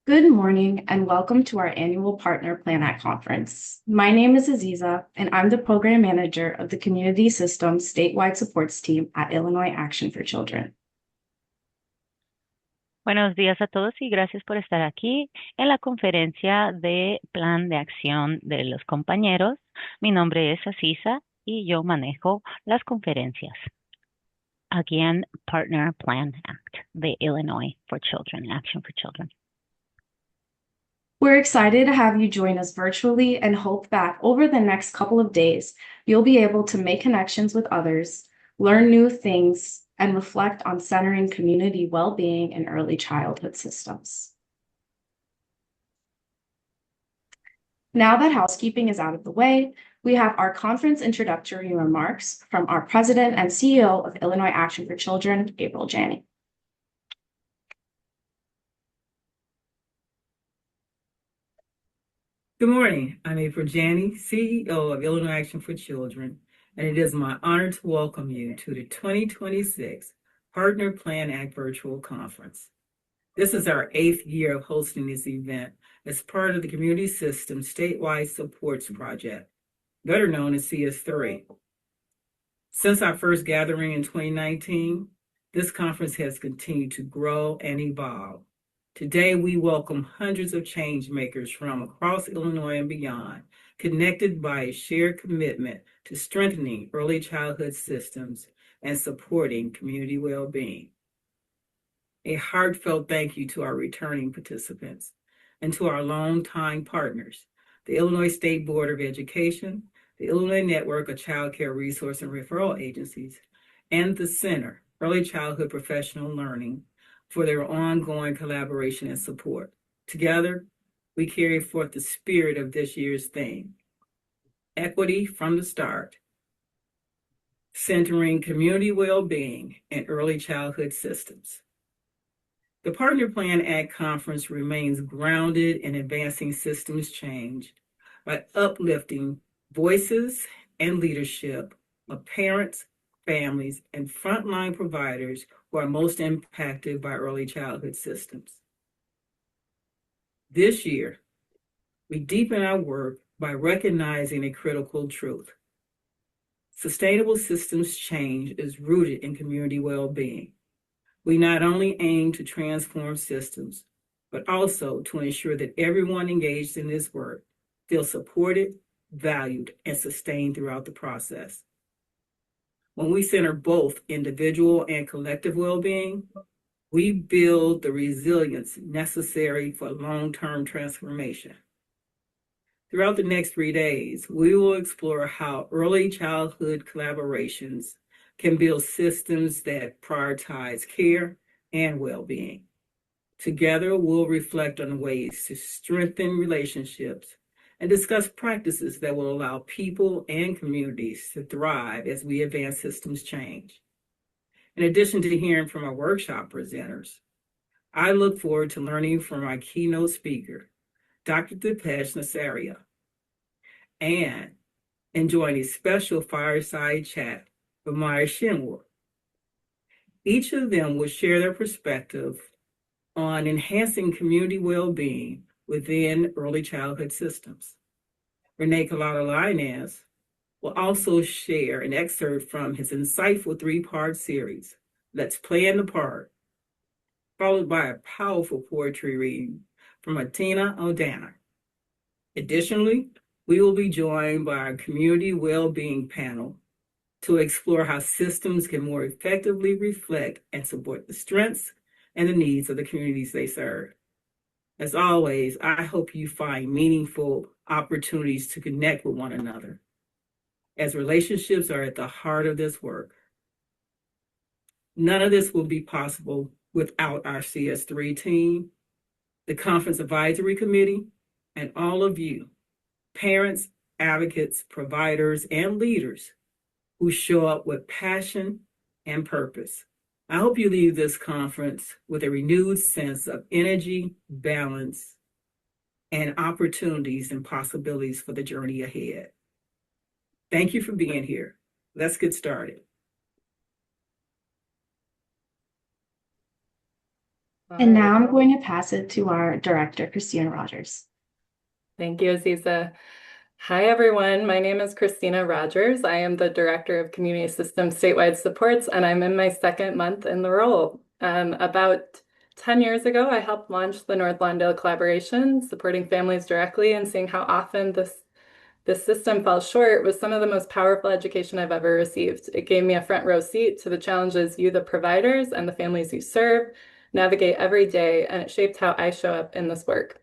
Good morning and welcome to our annual Partner Plan Act Conference. My name is Aziza and I'm the Program Manager of the Community Systems Statewide Supports Team at Illinois Action for Children. Buenos días a todos y gracias por estar aquí en la conferencia de Plan de Acción de los compañeros. Mi nombre es Asisa y yo manejo las conferencias aquí en Partner Plan Act de Illinois for Children, Action for Children. We're excited to have you join us virtually and hope that over the next couple of days, you'll be able to make connections with others, learn new things, and reflect on centering community well-being in early childhood systems. Now that housekeeping is out of the way, we have our conference introductory remarks from our President and CEO of Illinois Action for Children, April Janney. Good morning. I'm April Janney, CEO of Illinois Action for Children, and it is my honor to welcome you to the 2026 Partner Plan Act Virtual Conference. This is our 8th year of hosting this event as part of the Community Systems Statewide Supports Project, better known as CS3. Since our first gathering in 2019, this conference has continued to grow and evolve. Today, we welcome hundreds of change makers from across Illinois and beyond, connected by a shared commitment to strengthening early childhood systems and supporting community well-being. A heartfelt thank you to our returning participants and to our longtime partners, the Illinois State Board of Education, the Illinois Network of Child Care Resource and Referral Agencies, and the Center, Early Childhood Professional Learning, for their ongoing collaboration and support. Together, we carry forth the spirit of this year's theme, Equity from the Start, centering community well-being and early childhood systems. The Partner Plan Act Conference remains grounded in advancing systems change by uplifting voices and leadership of parents, families, and frontline providers who are most impacted by early childhood systems. This year, we deepen our work by recognizing a critical truth. Sustainable systems change is rooted in community well-being. We not only aim to transform systems, but also to ensure that everyone engaged in this work feels supported, valued, and sustained throughout the process. When we center both individual and collective well-being, we build the resilience necessary for long-term transformation. Throughout the next 3 days, we will explore how early childhood collaborations can build systems that prioritize care and well-being. Together, we'll reflect on ways to strengthen relationships and discuss practices that will allow people and communities to thrive as we advance systems change. In addition to hearing from our workshop presenters, I look forward to learning from our keynote speaker, Dr. Dipesh Nasaria, and enjoying a special fireside chat with Maya Shinwar. Each of them will share their perspective on enhancing community well-being within early childhood systems. Renee Colada-Linez will also share an excerpt from his insightful 3-part series, Let's Play in the Park, followed by a powerful poetry reading from Atina O'Dana. Additionally, we will be joined by our community well-being panel to explore how systems can more effectively reflect and support the strengths and the needs of the communities they serve. As always, I hope you find meaningful opportunities to connect with one another, as relationships are at the heart of this work. None of this will be possible without our CS3 team, the Conference Advisory Committee, and all of you, parents, advocates, providers, and leaders who show up with passion and purpose. I hope you leave this conference with a renewed sense of energy, balance, and opportunities and possibilities for the journey ahead. Thank you for being here. Let's get started. And right. now I'm going to pass it to our director, Christina Rogers. Thank you, Aziza. Hi, everyone. My name is Christina Rogers. I am the Director of Community Systems Statewide Supports, and I'm in my second month in the role. About 10 years ago, I helped launch the North Lawndale Collaboration, supporting families directly and seeing how often this system falls short was some of the most powerful education I've ever received. It gave me a front row seat to the challenges you, the providers, and the families you serve, navigate every day, and it shaped how I show up in this work.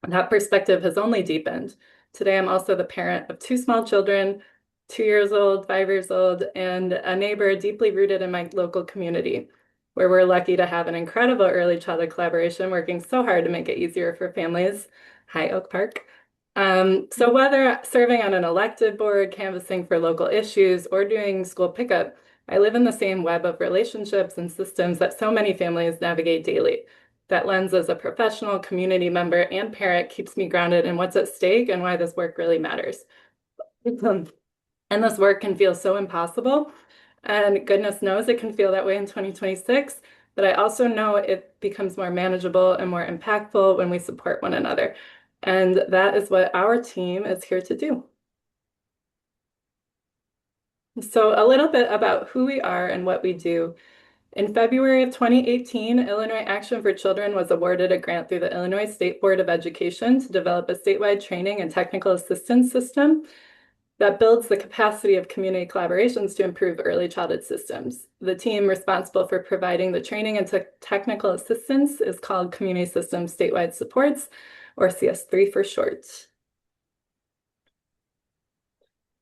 That perspective has only deepened. Today, I'm also the parent of two small children, 2 years old, 5 years old, and a neighbor deeply rooted in my local community, where we're lucky to have an incredible early childhood collaboration working so hard to make it easier for families. Hi, Oak Park. So whether serving on an elected board, canvassing for local issues, or doing school pickup, I live in the same web of relationships and systems that so many families navigate daily. That lens as a professional, community member, and parent keeps me grounded in what's at stake and why this work really matters. And this work can feel so impossible, and goodness knows it can feel that way in 2026, but I also know it becomes more manageable and more impactful when we support one another. And that is what our team is here to do. So a little bit about who we are and what we do. In February of 2018, Illinois Action for Children was awarded a grant through the Illinois State Board of Education to develop a statewide training and technical assistance system that builds the capacity of community collaborations to improve early childhood systems. The team responsible for providing the training and technical assistance is called Community Systems Statewide Supports, or CS3 for short.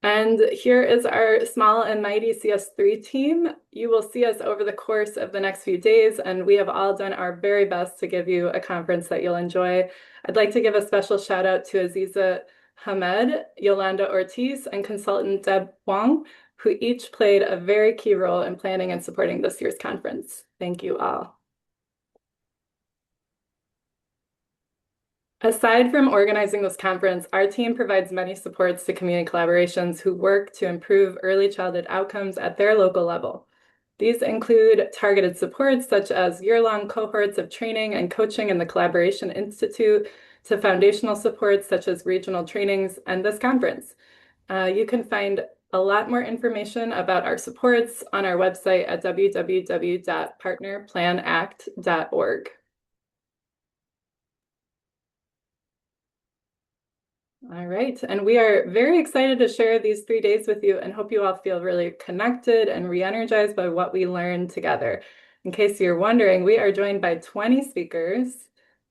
And here is our small and mighty CS3 team. You will see us over the course of the next few days, and we have all done our very best to give you a conference that you'll enjoy. I'd like to give a special shout out to Aziza Hamed, Yolanda Ortiz, and consultant Deb Wong, who each played a very key role in planning and supporting this year's conference. Thank you all. Aside from organizing this conference, our team provides many supports to community collaborations who work to improve early childhood outcomes at their local level. These include targeted supports such as year-long cohorts of training and coaching in the Collaboration Institute, to foundational supports such as regional trainings and this conference. You can find a lot more information about our supports on our website at www.partnerplanact.org. All right, and we are very excited to share these 3 days with you and hope you all feel really connected and re-energized by what we learned together. In case you're wondering, we are joined by 20 speakers,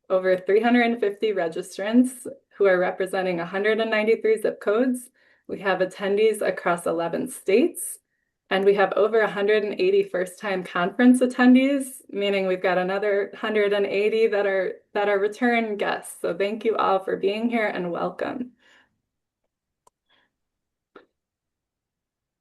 over 350 registrants who are representing 193 zip codes. We have attendees across 11 states, and we have over 180 first-time conference attendees, meaning we've got another 180 that are return guests. So thank you all for being here and welcome.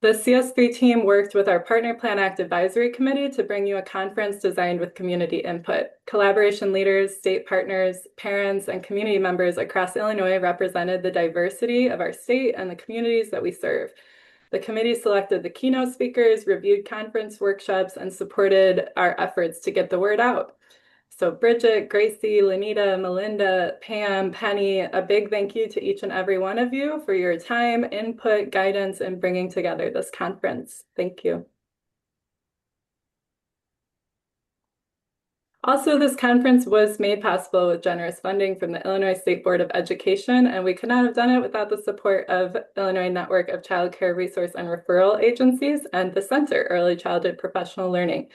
The CS3 team worked with our Partner Plan Act Advisory Committee to bring you a conference designed with community input. Collaboration leaders, state partners, parents, and community members across Illinois represented the diversity of our state and the communities that we serve. The committee selected the keynote speakers, reviewed conference workshops, and supported our efforts to get the word out. So Bridget, Gracie, Lenita, Melinda, Pam, Penny, a big thank you to each and every one of you for your time, input, guidance, and bringing together this conference. Thank you. Also, this conference was made possible with generous funding from the Illinois State Board of Education, and we could not have done it without the support of Illinois Network of Child Care Resource and Referral Agencies and the Center, Early Childhood Professional Learning.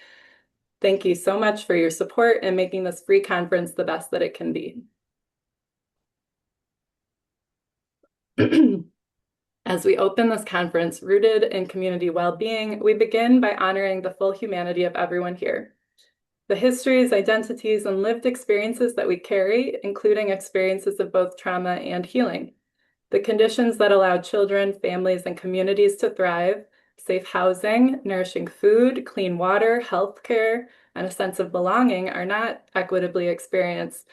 Thank you so much for your support in making this free conference the best that it can be. As we open this conference, rooted in community well-being, we begin by honoring the full humanity of everyone here. The histories, identities, and lived experiences that we carry, including experiences of both trauma and healing. The conditions that allow children, families, and communities to thrive, safe housing, nourishing food, clean water, healthcare, and a sense of belonging are not equitably experienced.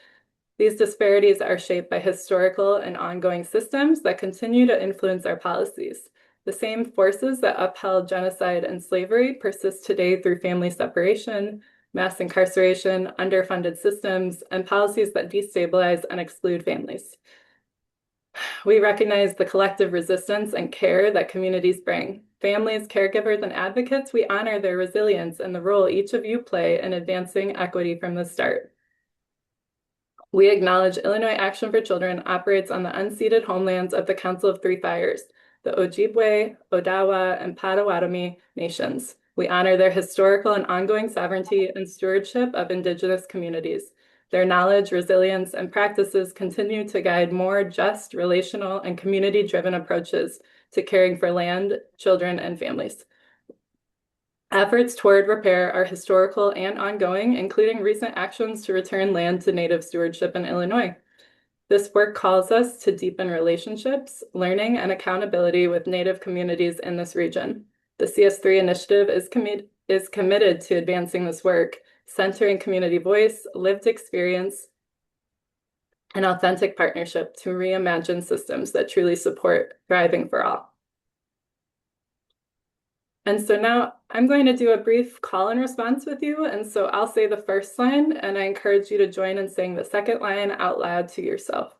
These disparities are shaped by historical and ongoing systems that continue to influence our policies. The same forces that upheld genocide and slavery persist today through family separation, mass incarceration, underfunded systems, and policies that destabilize and exclude families. We recognize the collective resistance and care that communities bring. Families, caregivers, and advocates, we honor their resilience and the role each of you play in advancing equity from the start. We acknowledge Illinois Action for Children operates on the unceded homelands of the Council of Three Fires, the Ojibwe, Odawa, and Potawatomi nations. We honor their historical and ongoing sovereignty and stewardship of Indigenous communities. Their knowledge, resilience, and practices continue to guide more just, relational, and community-driven approaches to caring for land, children, and families. Efforts toward repair are historical and ongoing, including recent actions to return land to Native stewardship in Illinois. This work calls us to deepen relationships, learning, and accountability with Native communities in this region. The CS3 initiative is committed to advancing this work, centering community voice, lived experience, and authentic partnership to reimagine systems that truly support thriving for all. And so now I'm going to do a brief call and response with you. And so I'll say the first line, and I encourage you to join in saying the second line out loud to yourself.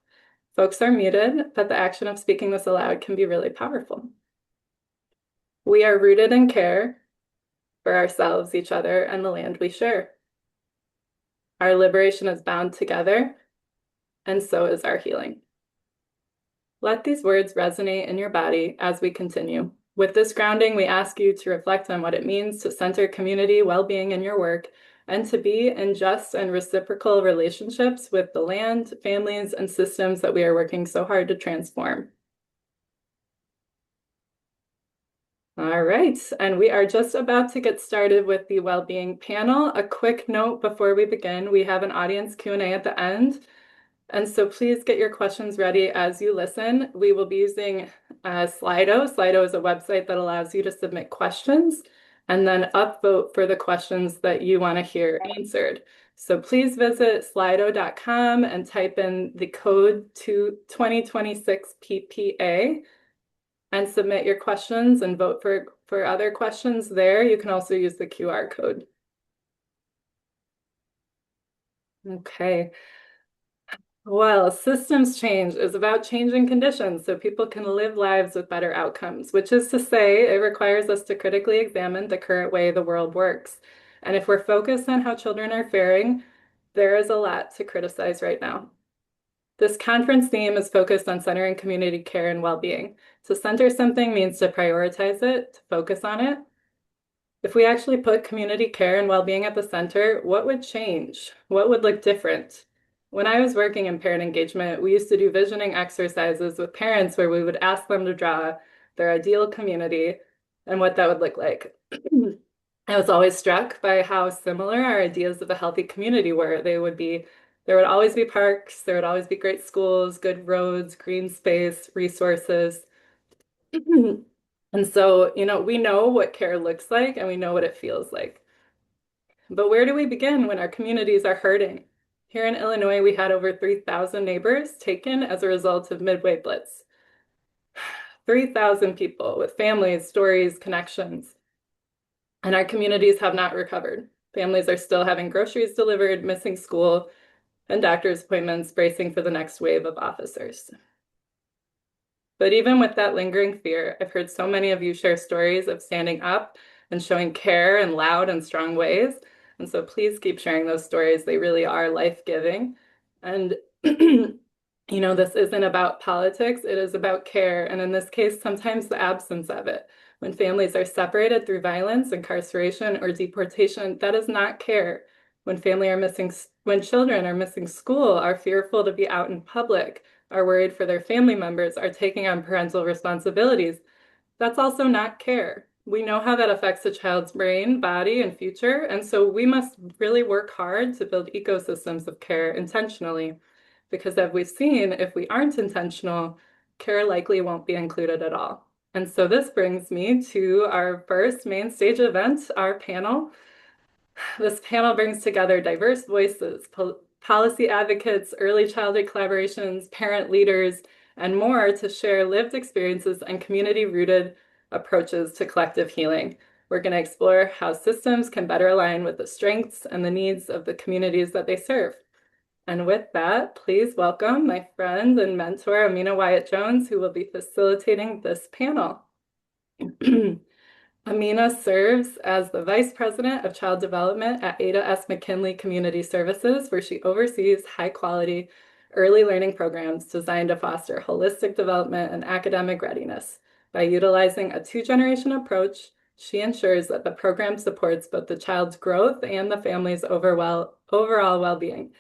Folks are muted, but the action of speaking this aloud can be really powerful. We are rooted in care for ourselves, each other, and the land we share. Our liberation is bound together, and so is our healing. Let these words resonate in your body as we continue. With this grounding, we ask you to reflect on what it means to center community well-being in your work and to be in just and reciprocal relationships with the land, families, and systems that we are working so hard to transform. All right, and we are just about to get started with the well-being panel. A quick note before we begin, we have an audience Q&A at the end. And so please get your questions ready as you listen. We will be using Slido. Slido is a website that allows you to submit questions and then upvote for the questions that you want to hear answered. So please visit slido.com and type in the code to 2026 PPA and submit your questions and vote for other questions there. You can also use the QR code. Okay. Well, systems change is about changing conditions so people can live lives with better outcomes, which is to say it requires us to critically examine the current way the world works. And if we're focused on how children are faring, there is a lot to criticize right now. This conference theme is focused on centering community care and well-being. To center something means to prioritize it, to focus on it. If we actually put community care and well-being at the center, what would change? What would look different? When I was working in parent engagement, we used to do visioning exercises with parents where we would ask them to draw their ideal community and what that would look like. I was always struck by how similar our ideas of a healthy community were. There would always be parks, there would always be great schools, good roads, green space, resources. And so, we know what care looks like and we know what it feels like. But where do we begin when our communities are hurting? Here in Illinois, we had over 3,000 neighbors taken as a result of Midway Blitz. 3,000 people with families, stories, connections. And our communities have not recovered. Families are still having groceries delivered, missing school, and doctor's appointments, bracing for the next wave of officers. But even with that lingering fear, I've heard so many of you share stories of standing up and showing care in loud and strong ways. And so please keep sharing those stories. They really are life-giving. And, this isn't about politics. It is about care. And in this case, sometimes the absence of it. When families are separated through violence, incarceration, or deportation, that is not care. When children are missing school, are fearful to be out in public, are worried for their family members, are taking on parental responsibilities, that's also not care. We know how that affects a child's brain, body, and future, and so we must really work hard to build ecosystems of care intentionally, because as we've seen, if we aren't intentional, care likely won't be included at all. And so this brings me to our first main stage event, our panel. This panel brings together diverse voices, policy advocates, early childhood collaborations, parent leaders, and more to share lived experiences and community-rooted approaches to collective healing. We're going to explore how systems can better align with the strengths and the needs of the communities that they serve. And with that, please welcome my friend and mentor, Amina Wyatt-Jones, who will be facilitating this panel. Amina serves as the Vice President of Child Development at Ada S. McKinley Community Services, where she oversees high-quality early learning programs designed to foster holistic development and academic readiness. By utilizing a two-generation approach, she ensures that the program supports both the child's growth and the family's overall well-being.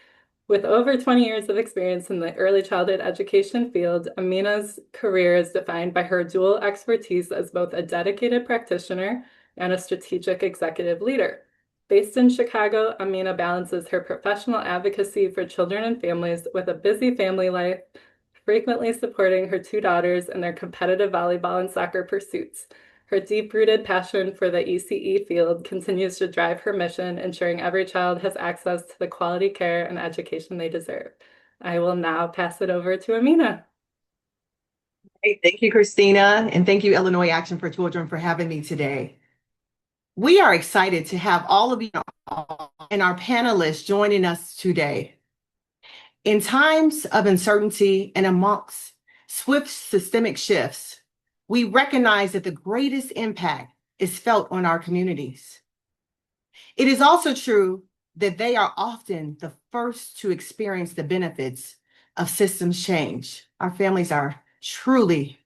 With over 20 years of experience in the early childhood education field, Amina's career is defined by her dual expertise as both a dedicated practitioner and a strategic executive leader. Based in Chicago, Amina balances her professional advocacy for children and families with a busy family life, frequently supporting her two daughters in their competitive volleyball and soccer pursuits. Her deep-rooted passion for the ECE field continues to drive her mission, ensuring every child has access to the quality care and education they deserve. I will now pass it over to Amina. Hey, thank you, Christina, and thank you, Illinois Action for Children, for having me today. We are excited to have all of you and our panelists joining us today. In times of uncertainty and amongst swift systemic shifts, we recognize that the greatest impact is felt on our communities. It is also true that they are often the first to experience the benefits of systems change. Our families are truly,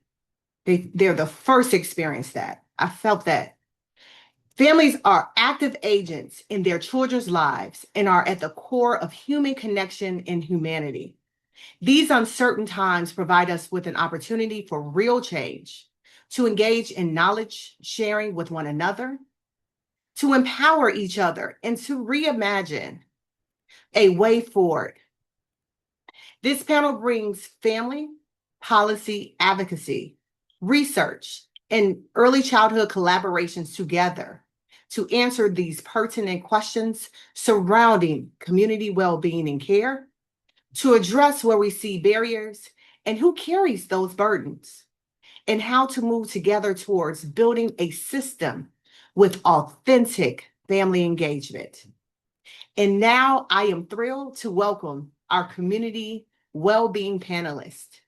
they're the first to experience that. I felt that. Families are active agents in their children's lives and are at the core of human connection and humanity. These uncertain times provide us with an opportunity for real change, to engage in knowledge sharing with one another, to empower each other, and to reimagine a way forward. This panel brings family, policy, advocacy, research, and early childhood collaborations together to answer these pertinent questions surrounding community well-being and care, to address where we see barriers and who carries those burdens, and how to move together towards building a system with authentic family engagement. And now I am thrilled to welcome our community well-being panelists.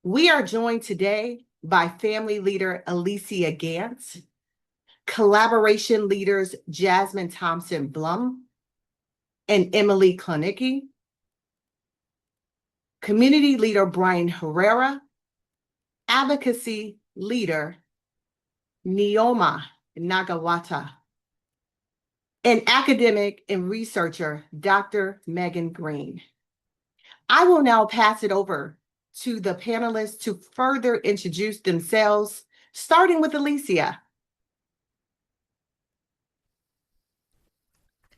We are joined today by family leader Alicia Gantz, collaboration leaders Jasmine Thompson Blum and Emily Klonicki, community leader Brian Herrera, advocacy leader Neoma Nagawata, and academic and researcher Dr. Megan Green. I will now pass it over to the panelists to further introduce themselves, starting with Alicia.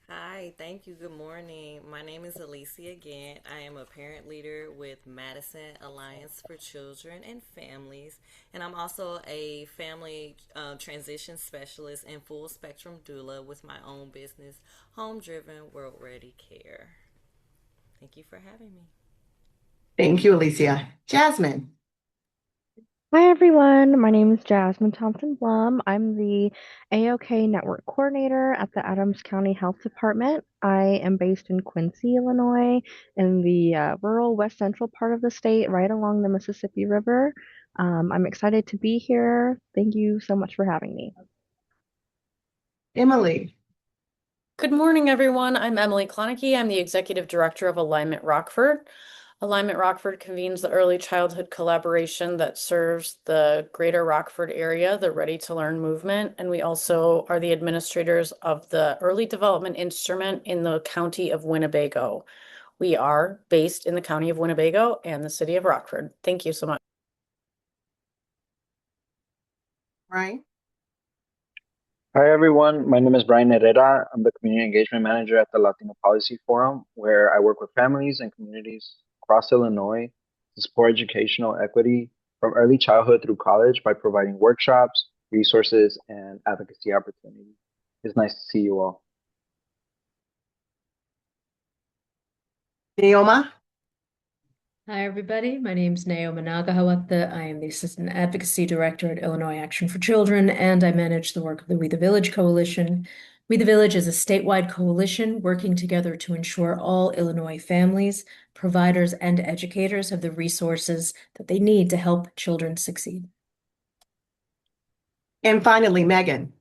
Hi, thank you. Good morning. My name is Alicia Gant. I am a parent leader with Madison Alliance for Children and Families, and I'm also a family transition specialist and full spectrum doula with my own business, Home Driven World Ready Care. Thank you for having me. Thank you, Alicia. Jasmine. Hi everyone, my name is Jasmine Thompson Blum. I'm the AOK Network Coordinator at the Adams County Health Department. I am based in Quincy, Illinois, in the rural west central part of the state, right along the Mississippi River. I'm excited to be here. Thank you so much for having me. Emily. Good morning, everyone. I'm Emily Klonicki. I'm the Executive Director of Alignment Rockford. Alignment Rockford convenes the early childhood collaboration that serves the greater Rockford area, the Ready to Learn movement. And we also are the administrators of the early development instrument in the county of Winnebago. We are based in the county of Winnebago and the city of Rockford. Thank you so much. Right. Hi, everyone. My name is Brian Herrera. I'm the Community Engagement Manager at the Latino Policy Forum, where I work with families and communities across Illinois to support educational equity from early childhood through college by providing workshops, resources, and advocacy opportunities. It's nice to see you all. Neoma. Hi, everybody. My name's Naomi Nagahawata. I am the Assistant Advocacy Director at Illinois Action for Children, and I manage the work of the We the Village Coalition. We the Village is a statewide coalition working together to ensure all Illinois families, providers, and educators have the resources that they need to help children succeed. And finally, Megan.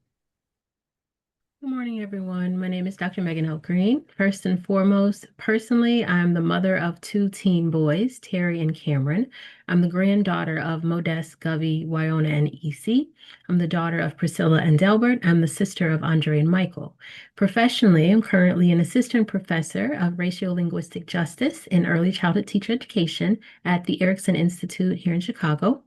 Good morning, everyone. My name is Dr. Megan Hope Green. First and foremost, personally, I'm the mother of two teen boys, Terry and Cameron. I'm the granddaughter of Modest, Govey, Wyona, and EC. I'm the daughter of Priscilla and Delbert. I'm the sister of Andre and Michael. Professionally, I'm currently an assistant professor of racial-linguistic justice and early childhood teacher education at the Erickson Institute here in Chicago.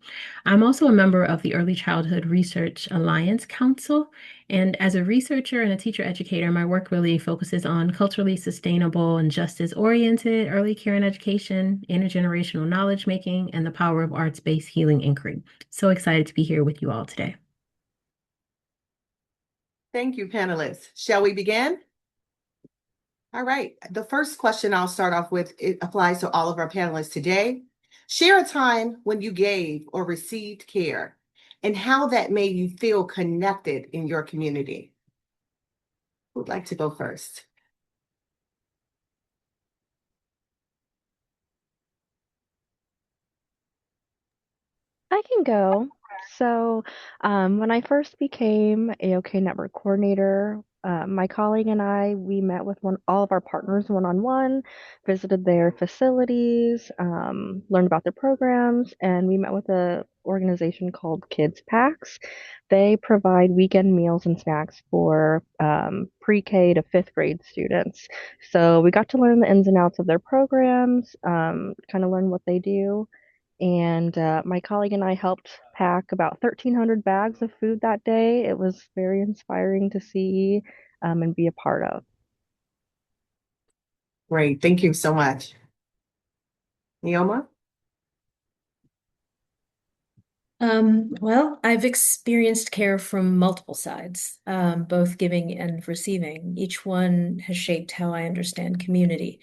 I'm also a member of the Early Childhood Research Alliance Council. And as a researcher and a teacher educator, my work really focuses on culturally sustainable and justice-oriented early care and education, intergenerational knowledge making, and the power of arts-based healing inquiry. So excited to be here with you all today. Thank you, panelists. Shall we begin? All right. The first question I'll start off with, it applies to all of our panelists today. Share a time when you gave or received care and how that made you feel connected in your community. Who'd like to go first? I can go. So, when I first became AOK Network Coordinator, my colleague and we met with all of our partners one-on-one, visited their facilities, learned about their programs, and we met with an organization called Kids Packs. They provide weekend meals and snacks for pre-K to fifth grade students. So we got to learn the ins and outs of their programs, kind of learn what they do. And my colleague and I helped pack about 1,300 bags of food that day. It was very inspiring to see and be a part of. Great. Thank you so much. Neoma? Well, I've experienced care from multiple sides, both giving and receiving. Each one has shaped how I understand community.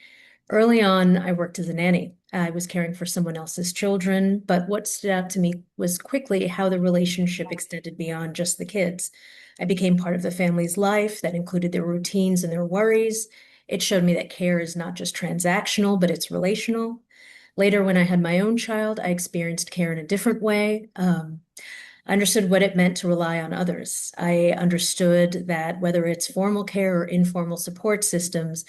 Early on, I worked as a nanny. I was caring for someone else's children, but what stood out to me was quickly how the relationship extended beyond just the kids. I became part of the family's life that included their routines and their worries. It showed me that care is not just transactional, but it's relational. Later, when I had my own child, I experienced care in a different way. I understood what it meant to rely on others. I understood that whether it's formal care or informal support systems,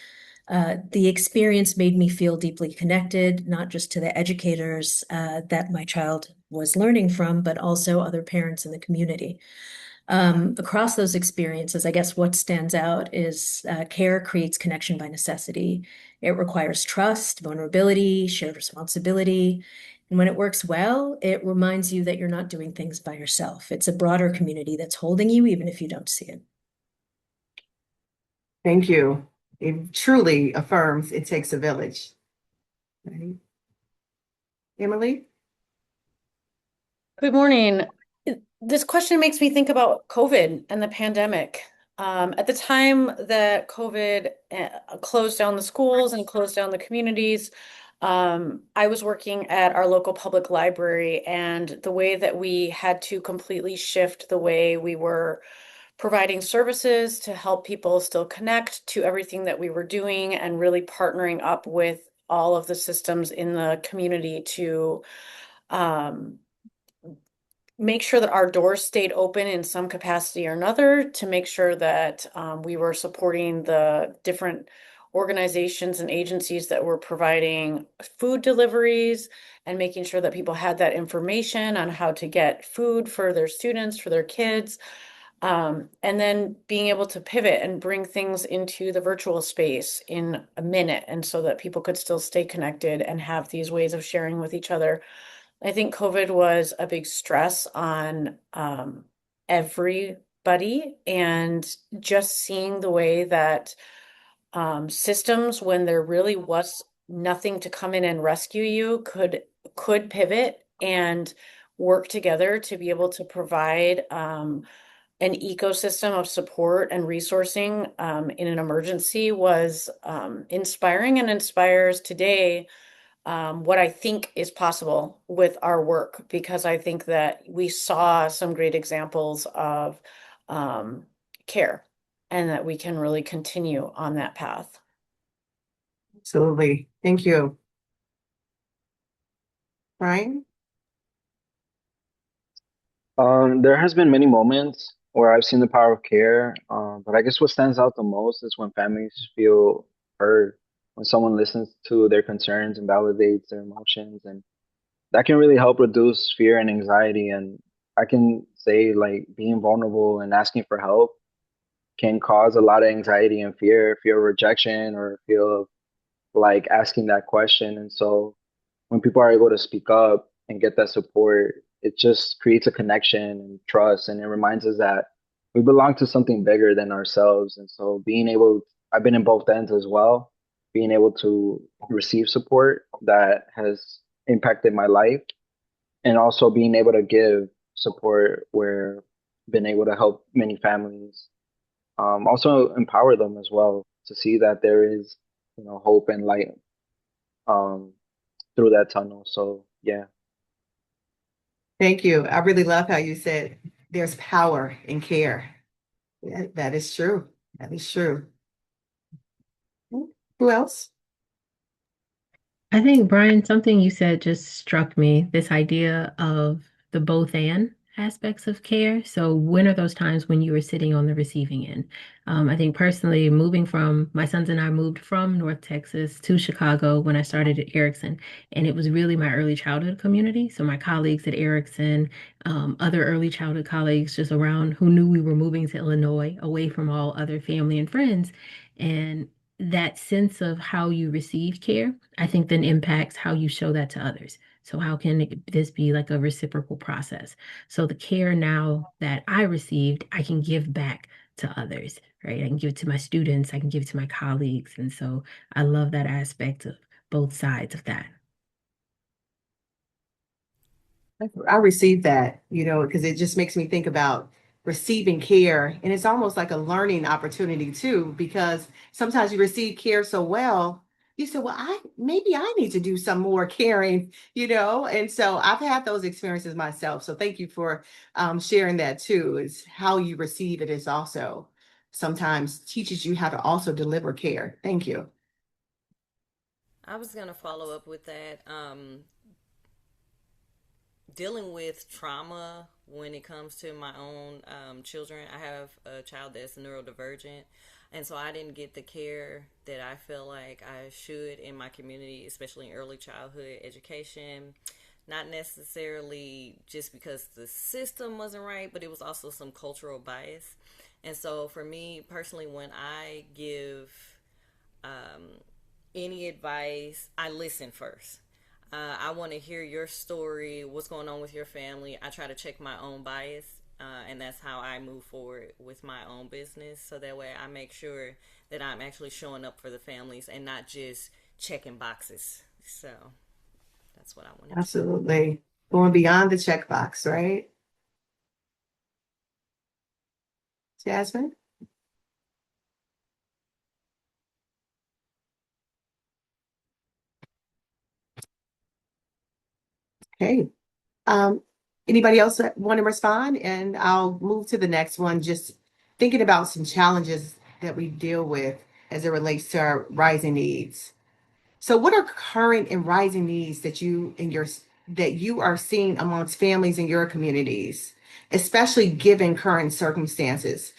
the experience made me feel deeply connected, not just to the educators that my child was learning from, but also other parents in the community. Across those experiences, I guess what stands out is care creates connection by necessity. It requires trust, vulnerability, shared responsibility. And when it works well, it reminds you that you're not doing things by yourself. It's a broader community that's holding you, even if you don't see it. Thank you. It truly affirms it takes a village. Right. Emily? Good morning. This question makes me think about COVID and the pandemic. At the time that COVID closed down the schools and closed down the communities, I was working at our local public library, and the way that we had to completely shift the way we were providing services to help people still connect to everything that we were doing, and really partnering up with all of the systems in the community to make sure that our doors stayed open in some capacity or another, to make sure that we were supporting the different organizations and agencies that were providing food deliveries, and making sure that people had that information on how to get food for their students, for their kids. And then being able to pivot and bring things into the virtual space in a minute, and so that people could still stay connected and have these ways of sharing with each other. I think COVID was a big stress on everybody, and just seeing the way that systems, when there really was nothing to come in and rescue you, could pivot and work together to be able to provide an ecosystem of support and resourcing in an emergency, was inspiring, and inspires today what I think is possible with our work, because I think that we saw some great examples of care and that we can really continue on that path. Absolutely. Thank you. Brian? There has been many moments where I've seen the power of care, but I guess what stands out the most is when families feel heard, when someone listens to their concerns and validates their emotions, and that can really help reduce fear and anxiety. And I can say, like, being vulnerable and asking for help can cause a lot of anxiety and fear of rejection or fear of like asking that question. And so when people are able to speak up and get that support, it just creates a connection and trust. And it reminds us that we belong to something bigger than ourselves. And so being able, I've been in both ends as well, being able to receive support that has impacted my life and also being able to give support where I've been able to help many families, also empower them as well to see that there is, hope and light um, through that tunnel. So yeah. Thank you. I really love how you said there's power in care. Yeah, that is true. That is true. Who else? I think, Brian, something you said just struck me, this idea of the both and aspects of care. So when are those times when you were sitting on the receiving end? I think personally, moving from, my sons and I moved from North Texas to Chicago when I started at Erickson, and it was really my early childhood community. So my colleagues at Erickson, other early childhood colleagues just around who knew we were moving to Illinois, away from all other family and friends. And that sense of how you receive care, I think then impacts how you show that to others. So how can this be like a reciprocal process? So the care now that I received, I can give back to others, right? I can give it to my students, I can give it to my colleagues. And so I love that aspect of both sides of that. I received that, because it just makes me think about receiving care. And it's almost like a learning opportunity too, because sometimes you receive care so well, you say, well, maybe I need to do some more caring, And so I've had those experiences myself. So thank you for sharing that too. Is how you receive it is also sometimes teaches you how to also deliver care. Thank you. I was going to follow up with that. Dealing with trauma when it comes to my own children. I have a child that's neurodivergent, and so I didn't get the care that I feel like I should in my community, especially in early childhood education. Not necessarily just because the system wasn't right, but it was also some cultural bias. And so for me personally, when I give any advice, I listen first. I want to hear your story, what's going on with your family. I try to check my own bias, and that's how I move forward with my own business. So that way I make sure that I'm actually showing up for the families and not just checking boxes. So that's what I wanted to say. Absolutely. Going beyond the checkbox, right? Jasmine? Okay. Um, Anybody else that want to respond? And I'll move to the next one, just thinking about some challenges that we deal with as it relates to our rising needs. So what are current and rising needs that you are seeing amongst families in your communities, especially given current circumstances?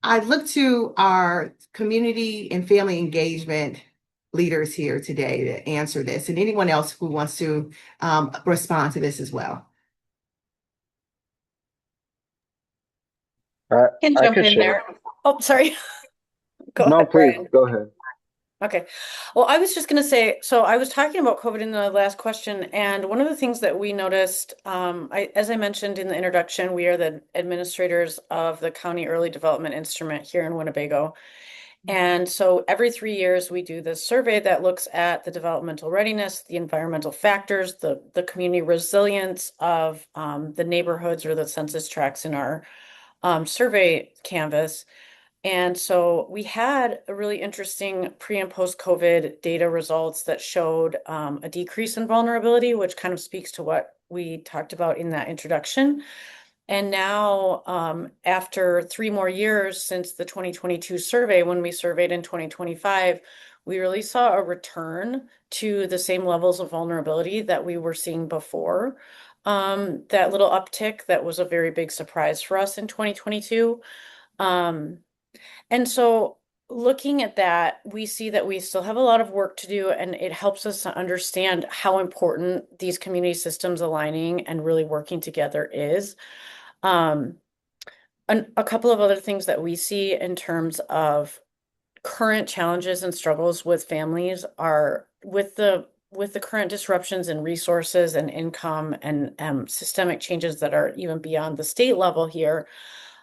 I look to our community and family engagement leaders here today to answer this, and anyone else who wants to respond to this as well. Can I jump could in share. there. Oh, sorry. Go No, ahead, please Brian. go ahead. Okay. Well, I was just going to say, so I was talking about COVID in the last question, and one of the things that we noticed, as I mentioned in the introduction, we are the administrators of the County Early Development Instrument here in Winnebago. And so every 3 years, we do this survey that looks at the developmental readiness, the environmental factors, the community resilience of the neighborhoods or the census tracts in our survey canvas. And so we had a really interesting pre and post COVID data results that showed a decrease in vulnerability, which kind of speaks to what we talked about in that introduction. And now, after 3 more years since the 2022 survey, when we surveyed in 2025, we really saw a return to the same levels of vulnerability that we were seeing before. That little uptick that was a very big surprise for us in 2022. And so looking at that, we see that we still have a lot of work to do, and it helps us to understand how important these community systems aligning and really working together is. Um, a couple of other things that we see in terms of current challenges and struggles with families are with the current disruptions in resources and income and systemic changes that are even beyond the state level here.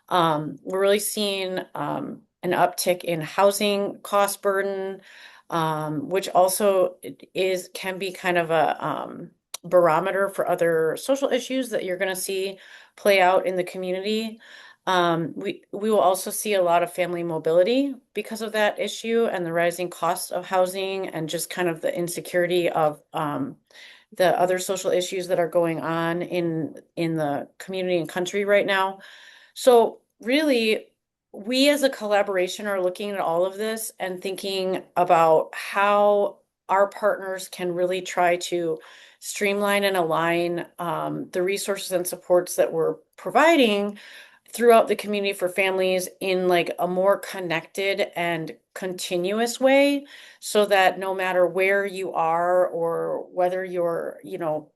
We're really seeing an uptick in housing cost burden, which also can be kind of a barometer for other social issues that you're going to see play out in the community. We will also see a lot of family mobility because of that issue and the rising cost of housing and just kind of the insecurity of the other social issues that are going on in the community and country right now. So really, we as a collaboration are looking at all of this and thinking about how our partners can really try to streamline and align the resources and supports that we're providing throughout the community for families in like a more connected and continuous way, so that no matter where you are or whether you're,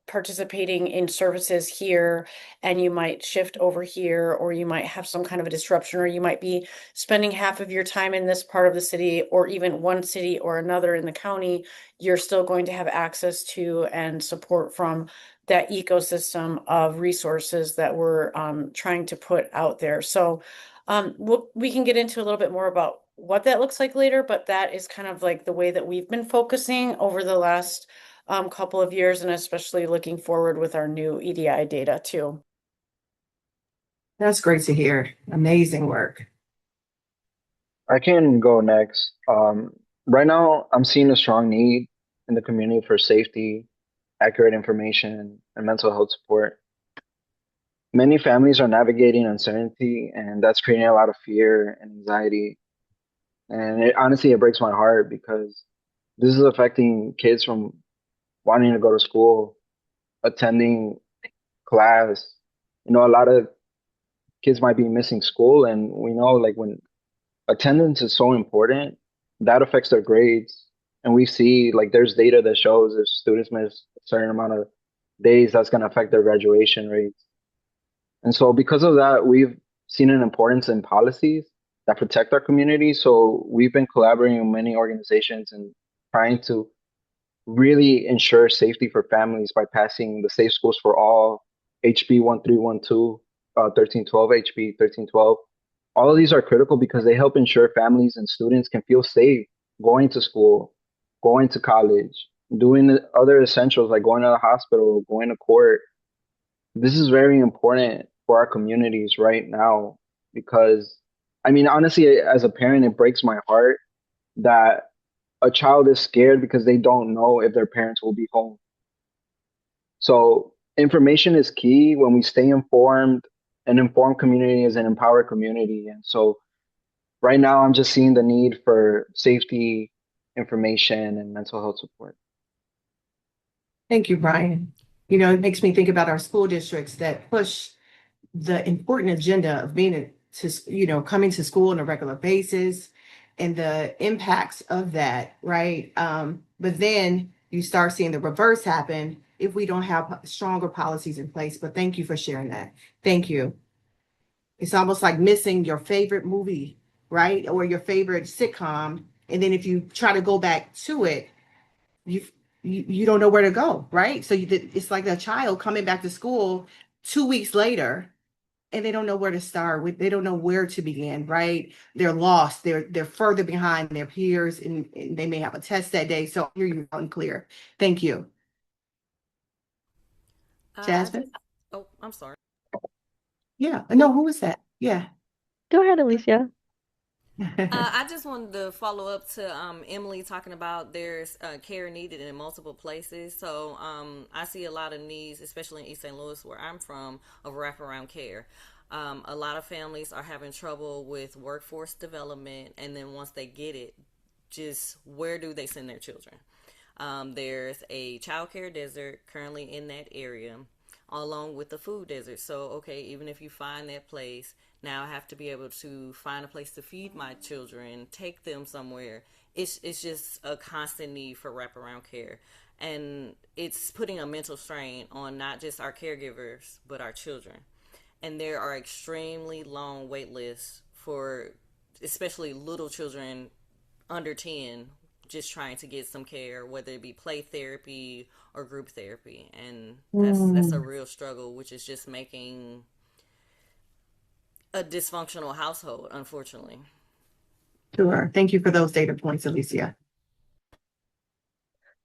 participating in services here and you might shift over here, or you might have some kind of a disruption, or you might be spending half of your time in this part of the city or even one city or another in the county, you're still going to have access to and support from that ecosystem of resources that we're trying to put out there. So we can get into a little bit more about what that looks like later, but that is kind of like the way that we've been focusing over the last couple of years, and especially looking forward with our new EDI data too. That's great to hear. Amazing work. I can go next. Right now, I'm seeing a strong need in the community for safety, accurate information, and mental health support. Many families are navigating uncertainty, and that's creating a lot of fear and anxiety. And honestly, it breaks my heart because this is affecting kids from wanting to go to school, attending class. A lot of kids might be missing school, and we know like when attendance is so important, that affects their grades. And we see like there's data that shows if students miss a certain amount of days, that's going to affect their graduation rates. And so because of that, we've seen an importance in policies that protect our community. So we've been collaborating with many organizations and trying to really ensure safety for families by passing the Safe Schools for All, HB 1312, 1312, HB 1312. All of these are critical because they help ensure families and students can feel safe going to school, going to college, doing the other essentials like going to the hospital, going to court. This is very important for our communities right now because, I mean, honestly, as a parent, it breaks my heart that a child is scared because they don't know if their parents will be home. So information is key. When we stay informed, an informed community is an empowered community. And so right now I'm just seeing the need for safety, information, and mental health support. Thank you, Brian. It makes me think about our school districts that push the important agenda of coming to school on a regular basis and the impacts of that, right? But then you start seeing the reverse happen if we don't have stronger policies in place. But thank you for sharing that. Thank you. It's almost like missing your favorite movie, right? Or your favorite sitcom. And then if you try to go back to it, you don't know where to go, right? So it's like a child coming back to school 2 weeks later, and they don't know where to start with. They don't know where to begin, right? They're lost. They're further behind their peers, and they may have a test that day. So I hear you loud and clear. Thank you, Jasmine. I'm sorry. Yeah. No, who is that? Yeah. Go ahead, Alicia. I just wanted to follow up to Emily talking about there's care needed in multiple places. So I see a lot of needs, especially in East St. Louis, where I'm from, of wraparound care. A lot of families are having trouble with workforce development, and then once they get it, just where do they send their children? There's a childcare desert currently in that area, along with the food desert. So, okay, even if you find that place, now I have to be able to find a place to feed my children, take them somewhere. It's just a constant need for wraparound care. And it's putting a mental strain on not just our caregivers, but our children. And there are extremely long wait lists for especially little children under 10 just trying to get some care, whether it be play therapy or group therapy. And that's a real struggle, which is just making a dysfunctional household, unfortunately. Sure. Thank you for those data points, Alicia.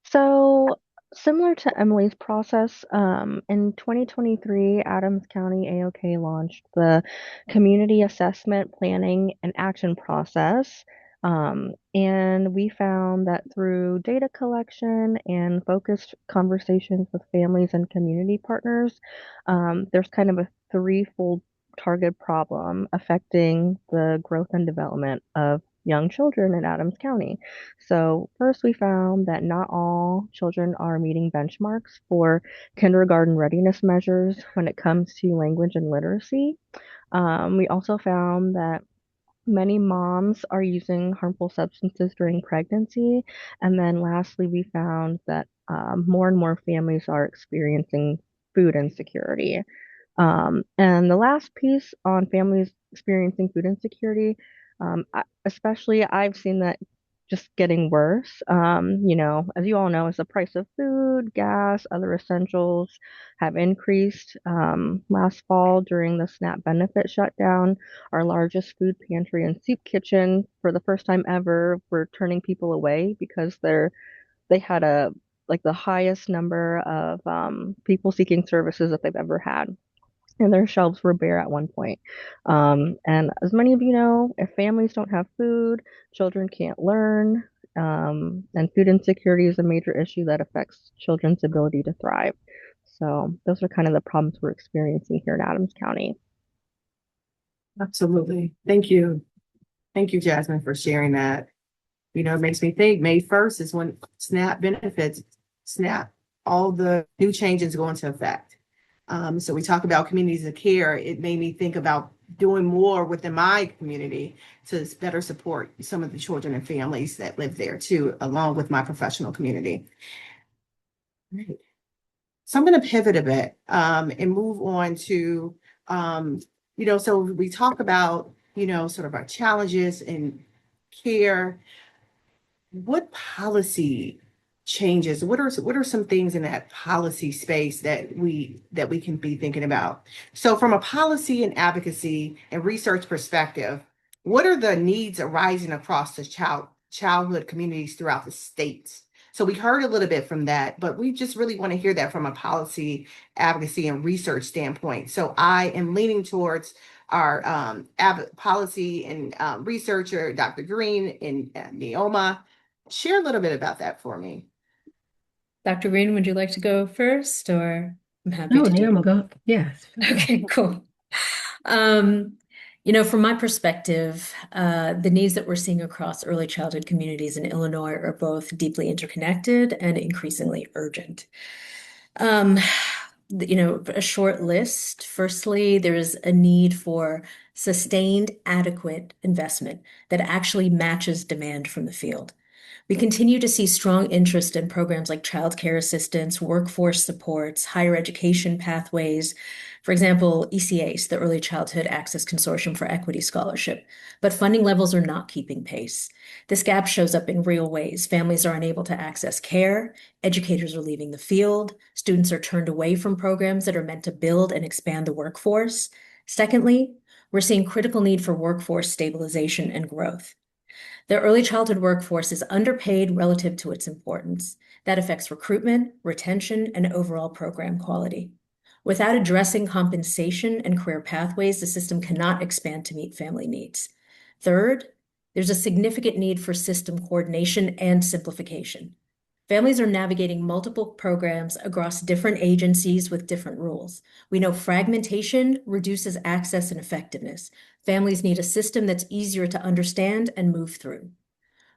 So, similar to Emily's process, in 2023, Adams County AOK launched the Community Assessment Planning and Action Process. And we found that through data collection and focused conversations with families and community partners, there's kind of a threefold target problem affecting the growth and development of young children in Adams County. So, first, we found that not all children are meeting benchmarks for kindergarten readiness measures when it comes to language and literacy. We also found that many moms are using harmful substances during pregnancy. And then lastly, we found that more and more families are experiencing food insecurity. And the last piece on families experiencing food insecurity, especially I've seen that just getting worse. As you all know, as the price of food, gas, other essentials have increased. Last fall during the SNAP benefit shutdown, our largest food pantry and soup kitchen, for the first time ever, were turning people away because they had the highest number of people seeking services that they've ever had, and their shelves were bare at one point. And as many of you know, if families don't have food, children can't learn. And food insecurity is a major issue that affects children's ability to thrive. So those are kind of the problems we're experiencing here in Adams County. Absolutely. Thank you. Thank you, Jasmine, for sharing that. It makes me think May 1st is when SNAP benefits, SNAP, all the new changes go into effect. So we talk about communities of care. It made me think about doing more within my community to better support some of the children and families that live there too, along with my professional community. Right. So I'm going to pivot a bit and move on to, so we talk about, sort of our challenges in care. What policy changes? What are some things in that policy space that we can be thinking about? So from a policy and advocacy and research perspective, what are the needs arising across the childhood communities throughout the states? So we heard a little bit from that, but we just really want to hear that from a policy, advocacy, and research standpoint. So I am leaning towards our policy and researcher, Dr. Green and Neoma. Share a little bit about that for me. Dr. Green, would you like to go first, or I'm happy Oh, to do Naomi, it? go. Yes. Okay, cool. From my perspective, the needs that we're seeing across early childhood communities in Illinois are both deeply interconnected and increasingly urgent. A short list. Firstly, there is a need for sustained, adequate investment that actually matches demand from the field. We continue to see strong interest in programs like childcare assistance, workforce supports, higher education pathways. For example, ECACE, the Early Childhood Access Consortium for Equity Scholarship, but funding levels are not keeping pace. This gap shows up in real ways. Families are unable to access care, educators are leaving the field, students are turned away from programs that are meant to build and expand the workforce. Secondly, we're seeing critical need for workforce stabilization and growth. The early childhood workforce is underpaid relative to its importance. That affects recruitment, retention, and overall program quality. Without addressing compensation and career pathways, the system cannot expand to meet family needs. Third, There's a significant need for system coordination and simplification. Families are navigating multiple programs across different agencies with different rules. We know fragmentation reduces access and effectiveness. Families need a system that's easier to understand and move through.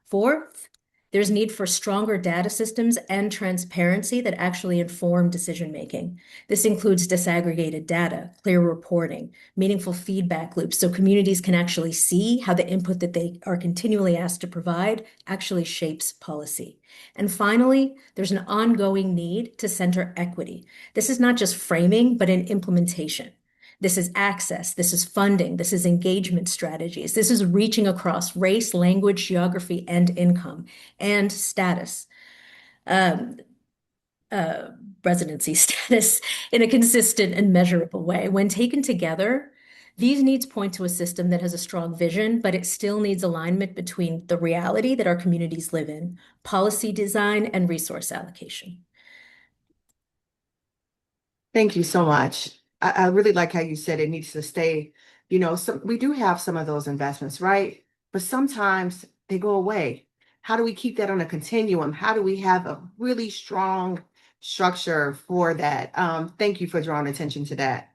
Fourth, there's need for stronger data systems and transparency that actually inform decision-making. This includes disaggregated data, clear reporting, meaningful feedback loops, so communities can actually see how the input that they are continually asked to provide actually shapes policy. And finally, there's an ongoing need to center equity. This is not just framing, but in implementation. This is access, this is funding, this is engagement strategies, this is reaching across race, language, geography, and income, and status, residency status in a consistent and measurable way. When taken together, these needs point to a system that has a strong vision, but it still needs alignment between the reality that our communities live in, policy design, and resource allocation. Thank you so much. I really like how you said it needs to stay, we do have some of those investments, right? But sometimes they go away. How do we keep that on a continuum? How do we have a really strong structure for that? Thank you for drawing attention to that.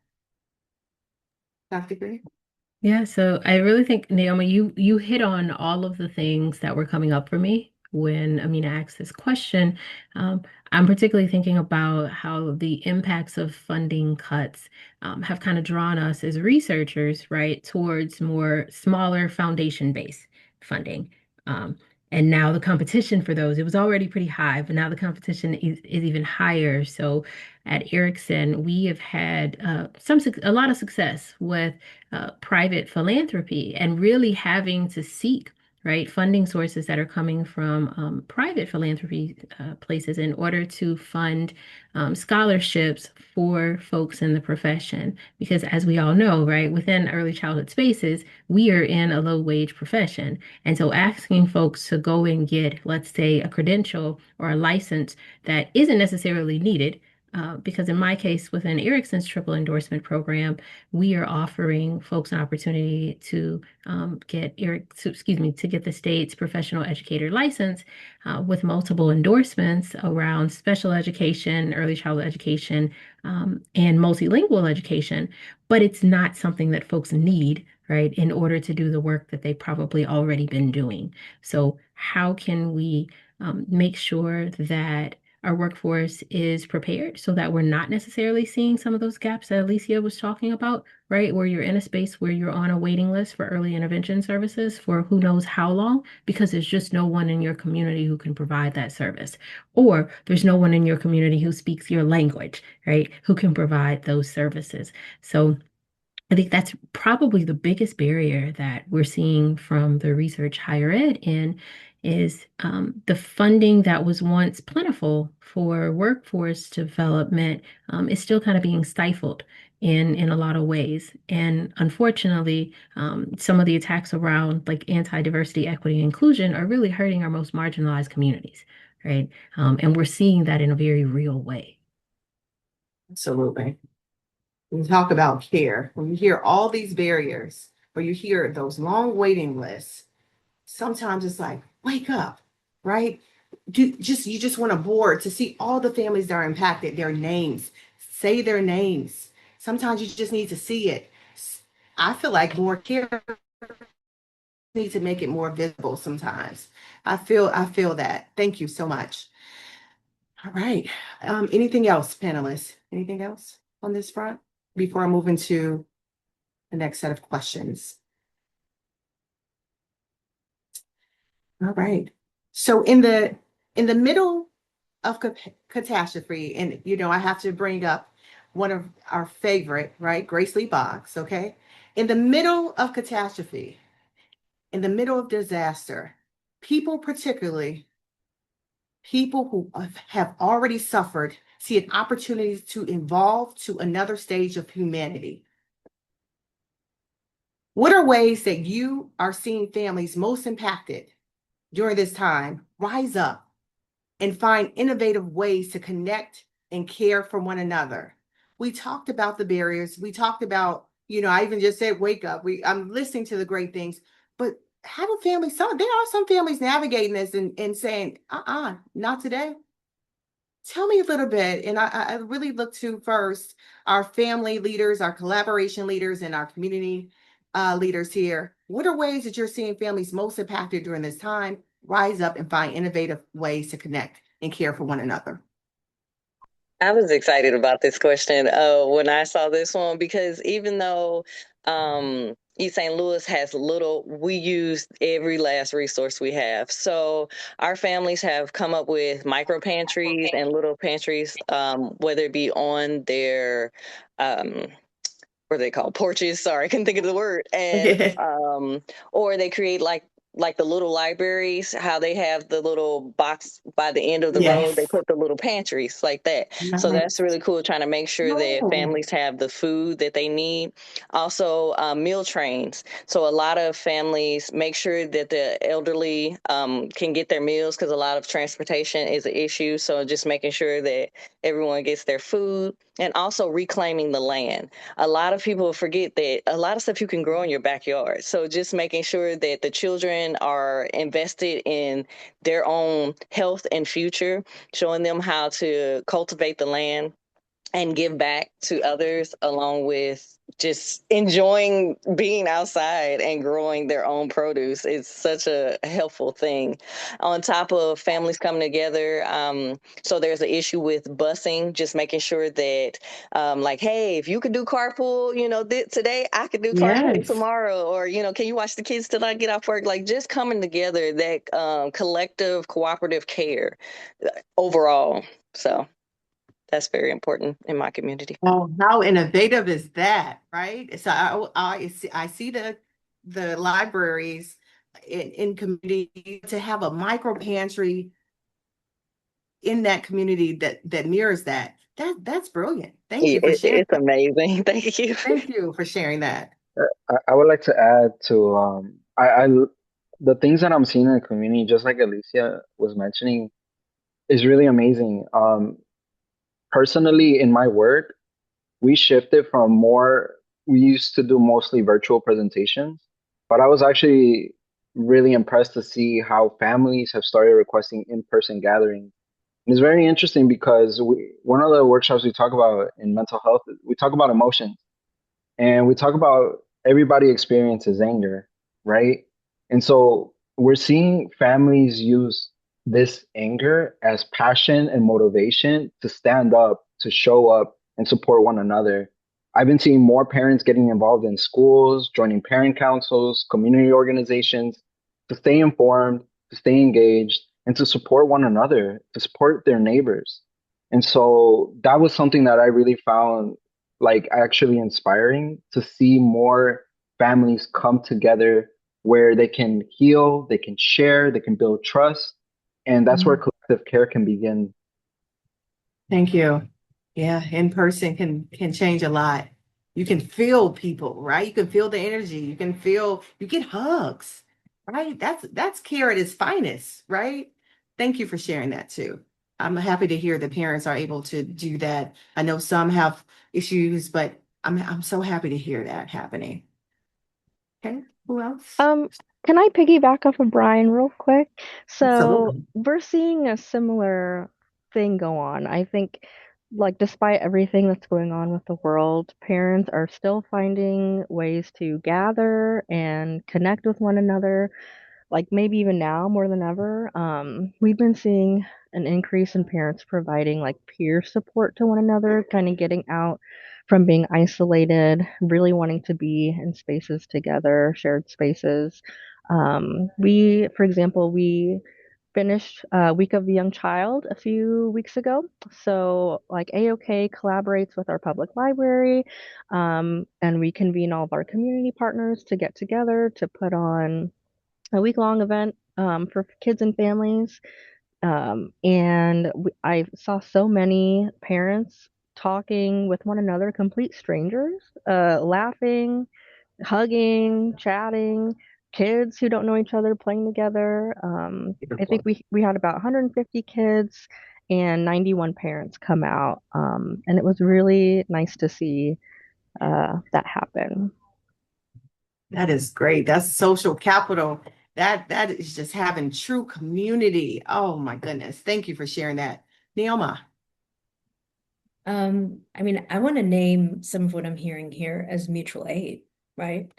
Dr. Green? Yeah, so I really think, Naomi, you hit on all of the things that were coming up for me when Amina asked this question. I'm particularly thinking about how the impacts of funding cuts have kind of drawn us as researchers, right, towards more smaller foundation-based funding. And now the competition for those, it was already pretty high, but now the competition is even higher. So at Erickson, we have had a lot of success with private philanthropy and really having to seek, right, funding sources that are coming from private philanthropy places in order to fund scholarships for folks in the profession. Because as we all know, right, within early childhood spaces, we are in a low wage profession. And so asking folks to go and get, let's say, a credential or a license that isn't necessarily needed, because in my case, within Erickson's triple endorsement program, we are offering folks an opportunity to get the state's professional educator license with multiple endorsements around special education, early childhood education, and multilingual education. But it's not something that folks need, right, in order to do the work that they've probably already been doing. So how can we make sure that our workforce is prepared so that we're not necessarily seeing some of those gaps that Alicia was talking about, right? Where you're in a space where you're on a waiting list for early intervention services for who knows how long, because there's just no one in your community who can provide that service. Or there's no one in your community who speaks your language, right? Who can provide those services. So I think that's probably the biggest barrier that we're seeing from the research higher ed in is the funding that was once plentiful for workforce development is still kind of being stifled in a lot of ways. And unfortunately, some of the attacks around like anti-diversity, equity, and inclusion are really hurting our most marginalized communities, right? And we're seeing that in a very real way. Absolutely. When you talk about care, when you hear all these barriers, or you hear those long waiting lists, sometimes it's like, wake up, right? You just want a board to see all the families that are impacted, their names, say their names. Sometimes you just need to see it. I feel like more care need to make it more visible sometimes. I feel that. Thank you so much. All right. Anything else, panelists? Anything else on this front before I move into the next set of questions? All right. So in the middle of catastrophe, and I have to bring up one of our favorite, right? Grace Lee Boggs, okay? In the middle of catastrophe, in the middle of disaster, particularly people who have already suffered, see an opportunity to evolve to another stage of humanity. What are ways that you are seeing families most impacted during this time rise up and find innovative ways to connect and care for one another? We talked about the barriers. We talked about, I even just said, wake up. I'm listening to the great things, but how do families, there are some families navigating this and saying, not today. Tell me a little bit, and I really look to first our family leaders, our collaboration leaders, and our community leaders here. What are ways that you're seeing families most impacted during this time rise up and find innovative ways to connect and care for one another? I was excited about this question when I saw this one because even though East St. Louis has little, we use every last resource we have. So our families have come up with micro pantries and little pantries, whether it be on their um, what are they called, porches, sorry, I couldn't think of the word, and or they create like the little libraries, how they have the little box by the end of the road, they Yes. put the little pantries like that. So that's really cool, trying to make sure that No. families have the food that they need. Also meal trains, so a lot of families make sure that the elderly can get their meals because a lot of transportation is an issue, so just making sure that everyone gets their food. And also reclaiming the land. A lot of people forget that a lot of stuff you can grow in your backyard. So just making sure that the children are invested in their own health and future, showing them how to cultivate the land and give back to others, along with just enjoying being outside and growing their own produce. It's such a helpful thing. On top of families coming together, so there's an issue with busing, just making sure that, like, hey, if you could do carpool, today, I could do carpool Yes. tomorrow, or can you watch the kids till I get off work? Like, just coming together, that collective, cooperative care overall. So that's very important in my community. Oh, how innovative is that, right? So I see the libraries in community to have a micro pantry in that community that mirrors that. That's brilliant. Thank you for sharing. It's amazing. Thank you. Thank you for sharing that. I would like to add to the things that I'm seeing in the community, just like Alicia was mentioning, is really amazing. Personally, in my work, we shifted from we used to do mostly virtual presentations, but I was actually really impressed to see how families have started requesting in-person gatherings. And it's very interesting because one of the workshops we talk about in mental health, we talk about emotions. And we talk about everybody experiences anger, right? And so we're seeing families use this anger as passion and motivation to stand up, to show up, and support one another. I've been seeing more parents getting involved in schools, joining parent councils, community organizations to stay informed, to stay engaged, and to support one another, to support their neighbors. And so that was something that I really found like actually inspiring to see more families come together where they can heal, they can share, they can build trust. And that's where collective care can begin. Thank you. Yeah, in person can change a lot. You can feel people, right? You can feel the energy. You get hugs, right? That's care at its finest, right? Thank you for sharing that too. I'm happy to hear the parents are able to do that. I know some have issues, but I'm so happy to hear that happening. Okay, who else? Can I piggyback off of Brian real quick? So Absolutely. we're seeing a similar thing go on. I think, like, despite everything that's going on with the world, parents are still finding ways to gather and connect with one another, like maybe even now more than ever. We've been seeing an increase in parents providing like peer support to one another, kind of getting out from being isolated, really wanting to be in spaces together, shared spaces. For example, we finished Week of the Young Child a few weeks ago. So, like, AOK collaborates with our public library, and we convene all of our community partners to get together to put on a week-long event for kids and families. I saw so many parents talking with one another, complete strangers, laughing, hugging, chatting, kids who don't know each other playing together. I think we had about 150 kids and 91 parents come out, and it was really nice to see that happen. That is great. That's social capital That is just having true community. Oh my goodness. Thank you for sharing that. Neoma. I mean, I want to name some of what I'm hearing here as mutual aid, right?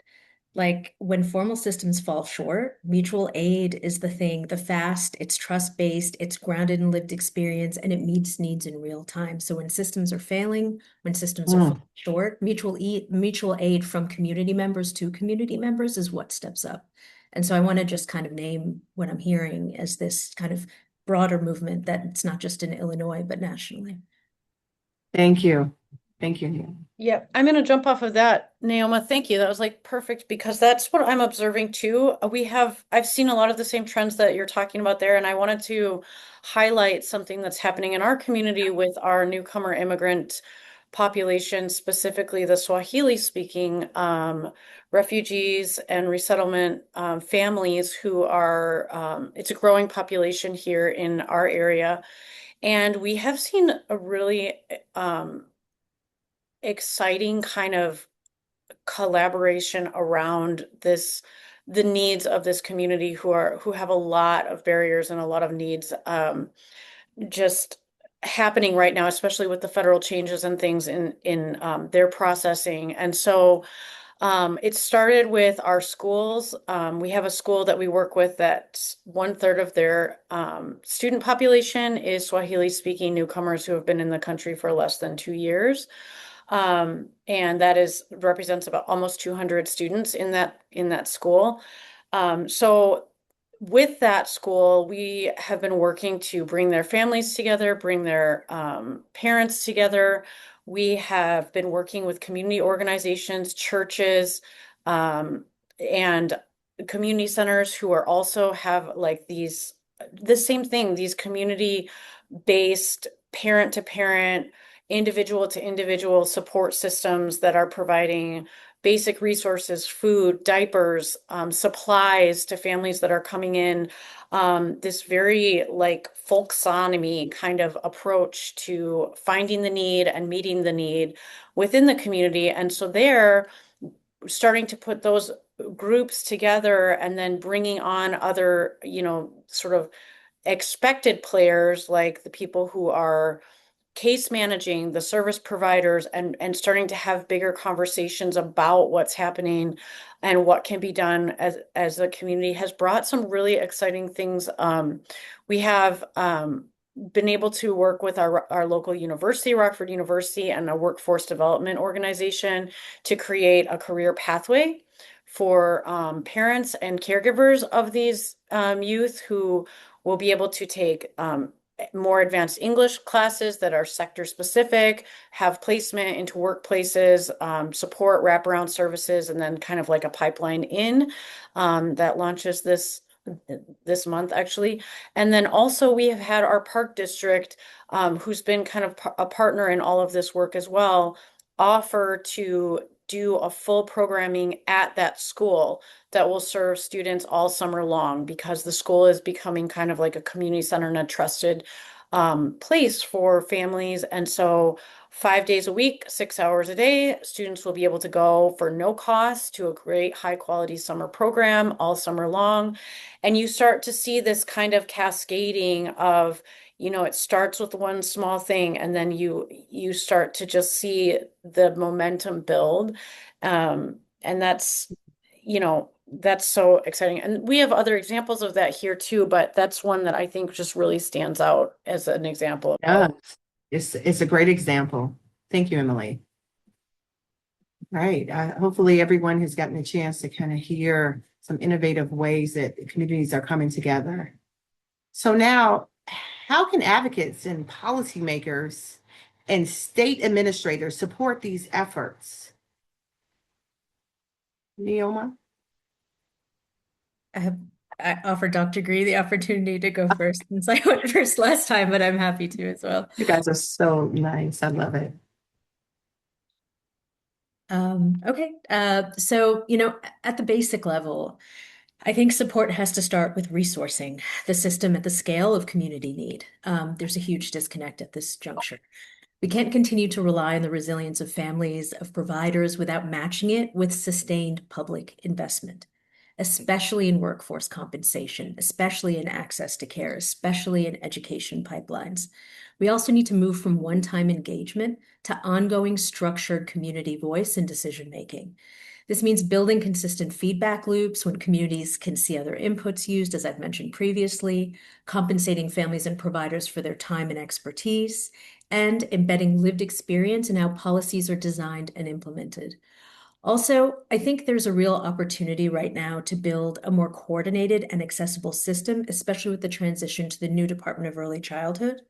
Like when formal systems fall short, mutual aid is the thing, the fast, it's trust-based, it's grounded in lived experience, and it meets needs in real time. So when systems are failing, when systems are falling short, mutual aid from community members to community members is what steps up. And so I want to just kind of name what I'm hearing as this kind of broader movement that it's not just in Illinois, but nationally. Thank you. Thank you, Neoma. Yeah, I'm going to jump off of that, Naoma. Thank you. That was like perfect because that's what I'm observing too. I've seen a lot of the same trends that you're talking about there, and I wanted to highlight something that's happening in our community with our newcomer immigrant population, specifically the Swahili speaking refugees and resettlement families who are, it's a growing population here in our area. And we have seen a really exciting kind of collaboration around the needs of this community who have a lot of barriers and a lot of needs just happening right now, especially with the federal changes and things in their processing. And so it started with our schools. We have a school that we work with that 1/3 of their student population is Swahili speaking newcomers who have been in the country for less than 2 years. And that represents about almost 200 students in that school. So with that school, we have been working to bring their families together, bring their parents together. We have been working with community organizations, churches, and community centers who are also have like the same thing, these community-based parent-to-parent, individual-to-individual support systems that are providing basic resources, food, diapers, supplies to families that are coming in. This very like folksonomy kind of approach to finding the need and meeting the need within the community. And so they're starting to put those groups together and then bringing on other, sort of expected players like the people who are case managing, the service providers, and starting to have bigger conversations about what's happening and what can be done as the community has brought some really exciting things. We have been able to work with our local university, Rockford University, and a workforce development organization to create a career pathway for parents and caregivers of these youth who will be able to take more advanced English classes that are sector specific, have placement into workplaces, support wraparound services, and then kind of like a pipeline in that launches this month actually. And then also we have had our park district, who's been kind of a partner in all of this work as well, offer to do a full programming at that school that will serve students all summer long because the school is becoming kind of like a community center and a trusted place for families. And so 5 days a week, 6 hours a day, students will be able to go for no cost to a great high quality summer program all summer long. And you start to see this kind of cascading of, it starts with one small thing and then you start to just see the momentum build. And that's so exciting. And we have other examples of that here too, but that's one that I think just really stands out as an example of that. It's a great example. Thank you, Emily. Right. Hopefully everyone has gotten a chance to kind of hear some innovative ways that communities are coming together. So now, how can advocates and policymakers and state administrators support these efforts? Neoma? I offer Dr. Gree the opportunity to go first since I went first last time, but I'm happy to as well. You guys are so nice. I love it. Okay. So, at the basic level, I think support has to start with resourcing the system at the scale of community need. There's a huge disconnect at this juncture. We can't continue to rely on the resilience of families, of providers, without matching it with sustained public investment. especially in workforce compensation, especially in access to care, especially in education pipelines. We also need to move from one-time engagement to ongoing structured community voice and decision-making. This means building consistent feedback loops when communities can see other inputs used, as I've mentioned previously, compensating families and providers for their time and expertise, and embedding lived experience in how policies are designed and implemented. Also, I think there's a real opportunity right now to build a more coordinated and accessible system, especially with the transition to the new Department of Early Childhood.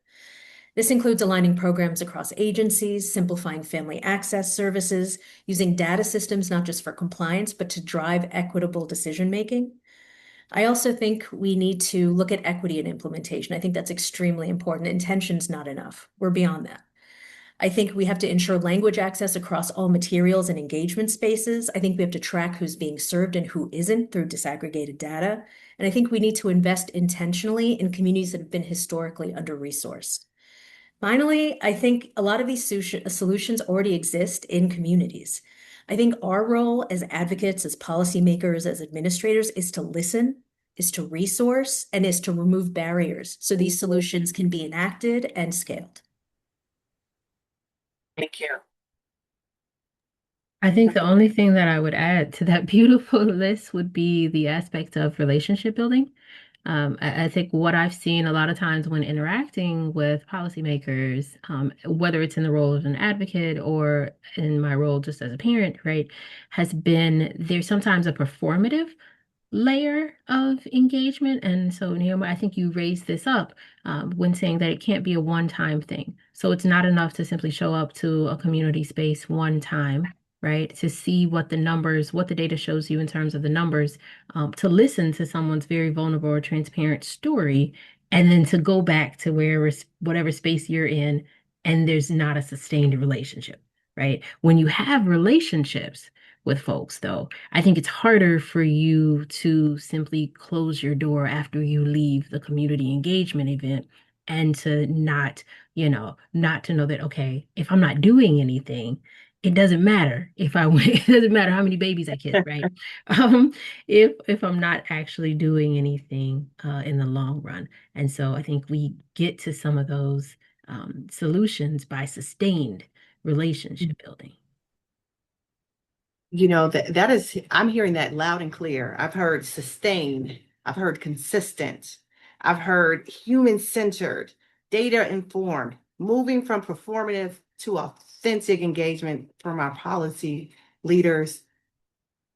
This includes aligning programs across agencies, simplifying family access services, using data systems not just for compliance, but to drive equitable decision-making. I also think we need to look at equity in implementation. I think that's extremely important. Intention's not enough. We're beyond that. I think we have to ensure language access across all materials and engagement spaces. I think we have to track who's being served and who isn't through disaggregated data. And I think we need to invest intentionally in communities that have been historically under-resourced. Finally, I think a lot of these solutions already exist in communities. I think our role as advocates, as policymakers, as administrators is to listen, is to resource, and is to remove barriers so these solutions can be enacted and scaled. Thank you. I think the only thing that I would add to that beautiful list would be the aspect of relationship building. I think what I've seen a lot of times when interacting with policymakers, whether it's in the role of an advocate or in my role just as a parent, right, has been there's sometimes a performative layer of engagement. And so, Naomi, I think you raised this up when saying that it can't be a one-time thing. So it's not enough to simply show up to a community space one time, right? To see what the numbers, what the data shows you in terms of the numbers, to listen to someone's very vulnerable or transparent story, and then to go back to whatever space you're in, and there's not a sustained relationship, right? When you have relationships with folks, though, I think it's harder for you to simply close your door after you leave the community engagement event and to not to know that, okay, if I'm not doing anything, it doesn't matter if I win. It doesn't matter how many babies I kiss, right? If I'm not actually doing anything in the long run. And so I think we get to some of those solutions by sustained relationship building. You know, that is, I'm hearing that loud and clear. I've heard sustained, I've heard consistent, I've heard human-centered, data-informed, moving from performative to authentic engagement from our policy leaders.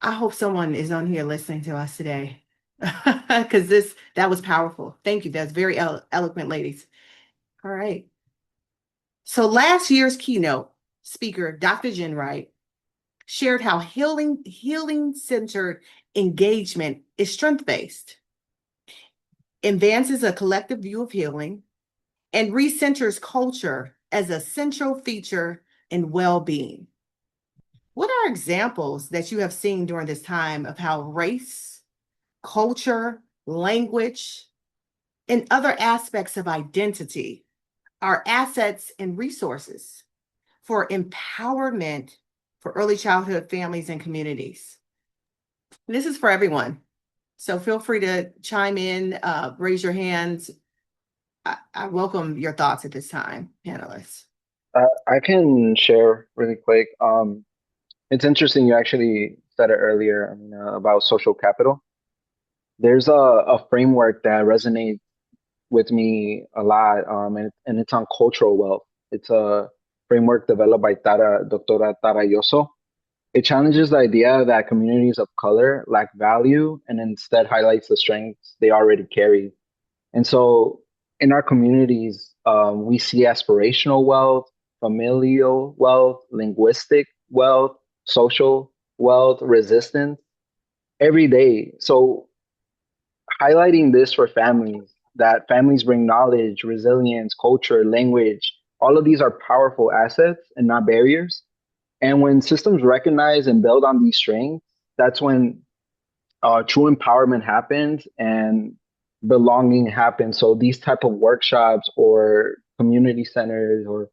I hope someone is on here listening to us today because that was powerful. Thank you. That's very eloquent, ladies. All right. So last year's keynote speaker, Dr. Jen Wright, shared how healing-centered engagement is strength-based, advances a collective view of healing, and recenters culture as a central feature in well-being. What are examples that you have seen during this time of how race, culture, language, and other aspects of identity are assets and resources for empowerment for early childhood families and communities? This is for everyone. So feel free to chime in, raise your hands. I welcome your thoughts at this time, panelists. I can share really quick. It's interesting you actually said it earlier, about social capital. There's a framework that resonates with me a lot, and it's on cultural wealth. It's a framework developed by Dr. Tara Yoso. It challenges the idea that communities of color lack value and instead highlights the strengths they already carry. And so in our communities, we see aspirational wealth, familial wealth, linguistic wealth, social wealth, resistance every day. So highlighting this for families, that families bring knowledge, resilience, culture, language, all of these are powerful assets and not barriers. And when systems recognize and build on these strengths, that's when true empowerment happens and belonging happens. So these type of workshops or community centers or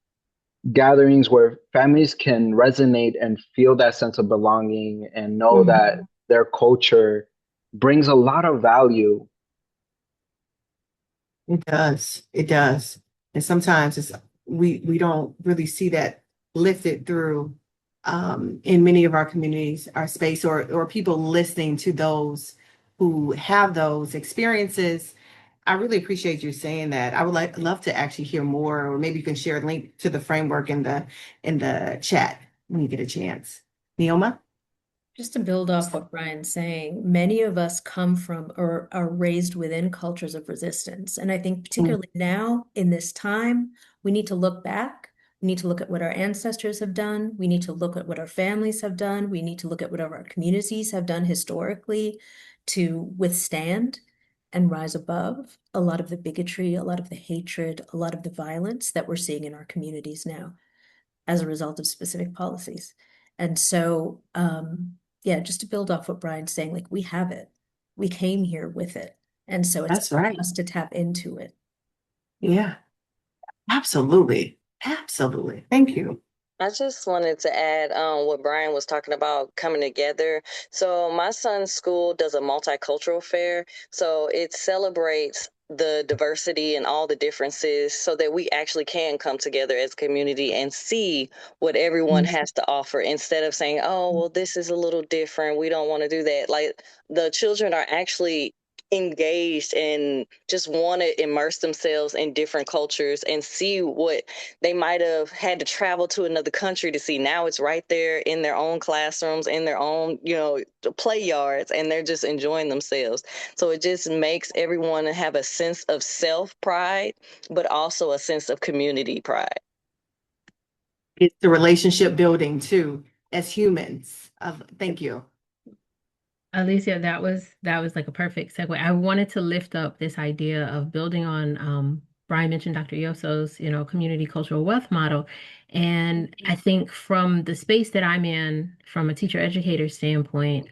gatherings where families can resonate and feel that sense of belonging and know that their culture brings a lot of value. It does. It does. And sometimes we don't really see that lifted through in many of our communities, our space, or people listening to those who have those experiences. I really appreciate you saying that. I would love to actually hear more, or maybe you can share a link to the framework in the chat when you get a chance. Neoma? Just to build off what Brian's saying, many of us come from or are raised within cultures of resistance. And I think particularly now in this time, we need to look back. We need to look at what our ancestors have done. We need to look at what our families have done. We need to look at what our communities have done historically to withstand and rise above a lot of the bigotry, a lot of the hatred, a lot of the violence that we're seeing in our communities now as a result of specific policies. And so, yeah, just to build off what Brian's saying, like we have it. We came here with it. And so it's That's right. us to tap into it. Yeah, absolutely. Absolutely. Thank you. I just wanted to add what Brian was talking about coming together. So my son's school does a multicultural fair. So it celebrates the diversity and all the differences so that we actually can come together as a community and see what everyone has to offer instead of saying, oh, well, this is a little different. We don't want to do that. Like the children are actually engaged and just want to immerse themselves in different cultures and see what they might have had to travel to another country to see. Now it's right there in their own classrooms, in their own, play yards, and they're just enjoying themselves. So it just makes everyone have a sense of self-pride, but also a sense of community pride. It's the relationship building too, as humans. Thank you. Alicia, that was like a perfect segue. I wanted to lift up this idea of building on Brian mentioned Dr. Yoso's, community cultural wealth model. And I think from the space that I'm in, from a teacher educator standpoint,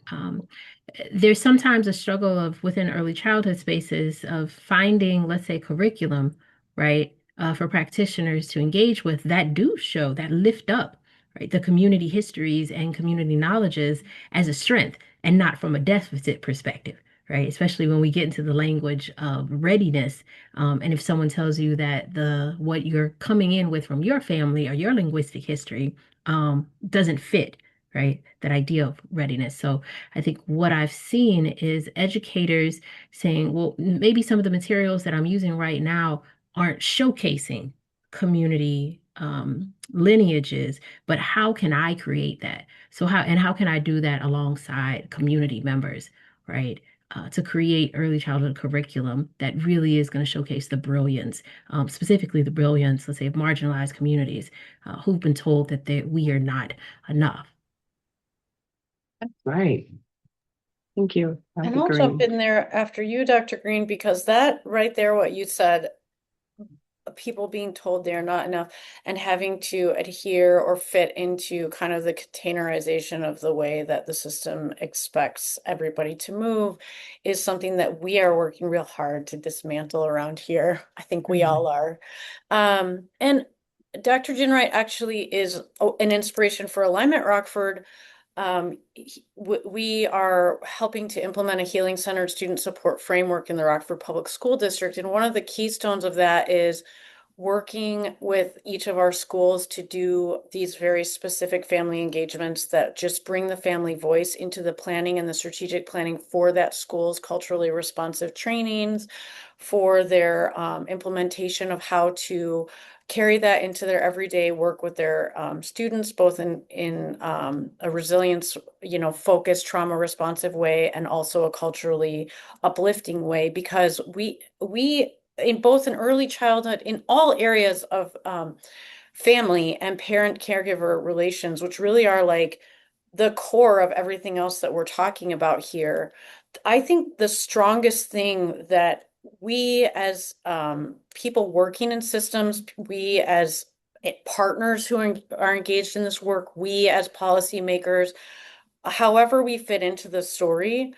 there's sometimes a struggle of within early childhood spaces of finding, let's say, curriculum, right, for practitioners to engage with that do show that lift up, right, the community histories and community knowledges as a strength and not from a deficit perspective, right? Especially when we get into the language of readiness. And if someone tells you that what you're coming in with from your family or your linguistic history doesn't fit, right? That idea of readiness. So I think what I've seen is educators saying, well, maybe some of the materials that I'm using right now aren't showcasing community lineages, but how can I create that? So how can I do that alongside community members, right? To create early childhood curriculum that really is going to showcase the brilliance, specifically the brilliance, let's say, of marginalized communities who've been told that we are not enough. That's right. Thank you. And I'll jump in there after you, Dr. Green, because that right there, what you said, people being told they're not enough and having to adhere or fit into kind of the containerization of the way that the system expects everybody to move is something that we are working real hard to dismantle around here. I think we all are. And Dr. Ginwright actually is an inspiration for Alignment Rockford. We are helping to implement a healing-centered student support framework in the Rockford Public School District. And one of the keystones of that is working with each of our schools to do these very specific family engagements that just bring the family voice into the planning and the strategic planning for that school's culturally responsive trainings, for their implementation of how to carry that into their everyday work with their students, both in a resilience, focused, trauma responsive way, and also a culturally uplifting way, because we in both in early childhood, in all areas of family and parent caregiver relations, which really are like the core of everything else that we're talking about here. I think the strongest thing that we as people working in systems, we as partners who are engaged in this work, we as policymakers, however we fit into the story,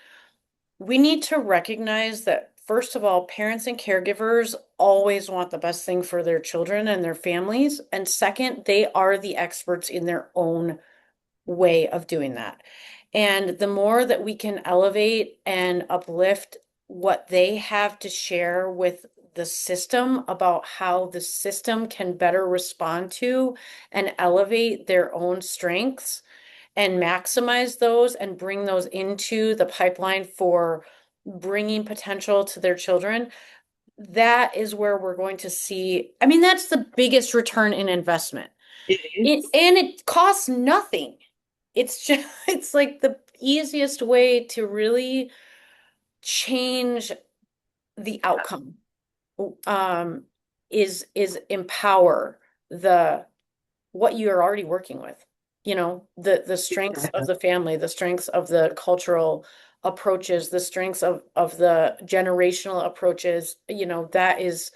we need to recognize that, first of all, parents and caregivers always want the best thing for their children and their families. And second, they are the experts in their own way of doing that. And the more that we can elevate and uplift what they have to share with the system about how the system can better respond to and elevate their own strengths and maximize those and bring those into the pipeline for bringing potential to their children, that is where we're going to see. I mean, that's the biggest return in investment. And it costs nothing. It's just, it's like the easiest way to really change the outcome. Is empower the what you are already working with. You know, the strengths of the family, the strengths of the cultural approaches, the strengths of the generational approaches, you know, that is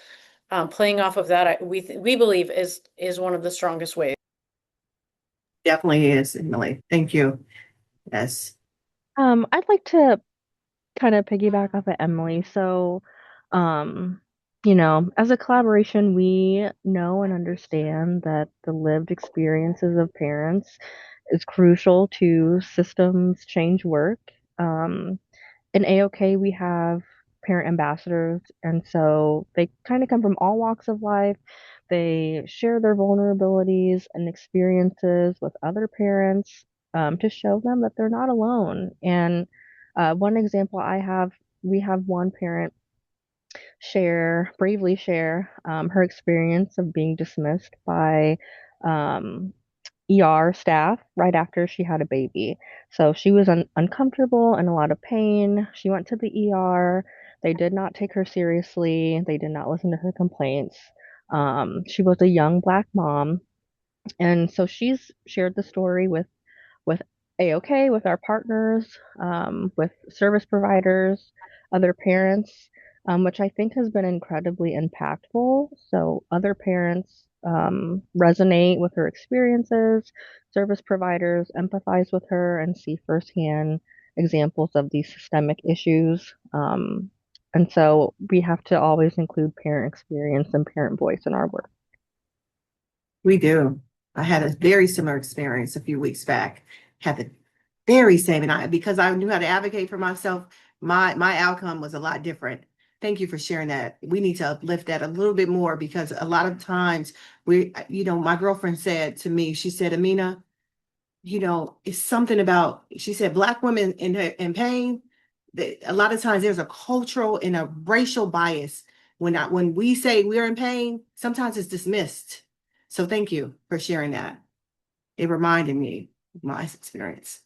playing off of that, we believe is one of the strongest ways. Definitely is, Emily. Thank you. Yes. I'd like to kind of piggyback off of Emily. So, um, as a collaboration, we know and understand that the lived experiences of parents is crucial to systems change work. In AOK, we have parent ambassadors, and so they kind of come from all walks of life. They share their vulnerabilities and experiences with other parents to show them that they're not alone. And one example we have one parent bravely share her experience of being dismissed by um, ER staff right after she had a baby. So she was uncomfortable and a lot of pain. She went to the ER. They did not take her seriously. They did not listen to her complaints. She was a young Black mom. And so she's shared the story with AOK, with our partners, with service providers, other parents, which I think has been incredibly impactful. So other parents resonate with her experiences, service providers empathize with her and see firsthand examples of these systemic issues. And so we have to always include parent experience and parent voice in our work. We do. I had a very similar experience a few weeks back. Had the very same, and because I knew how to advocate for myself, my outcome was a lot different. Thank you for sharing that. We need to uplift that a little bit more because a lot of times my girlfriend said to me, she said, Amina, it's something about, she said, Black women in pain, that a lot of times there's a cultural and a racial bias. When we say we're in pain, sometimes it's dismissed. So thank you for sharing that. It reminded me of my experience.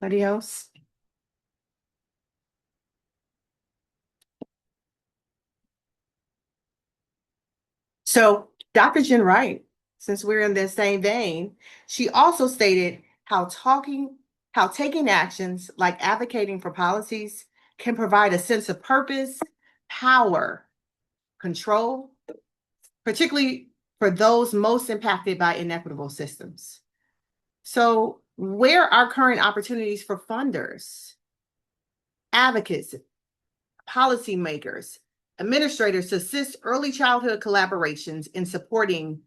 Anybody else? So Dr. Jen Wright, since we're in the same vein, she also stated how taking actions like advocating for policies can provide a sense of purpose, power, control, particularly for those most impacted by inequitable systems. So where are current opportunities for funders, advocates, policymakers, administrators to assist early childhood collaborations in supporting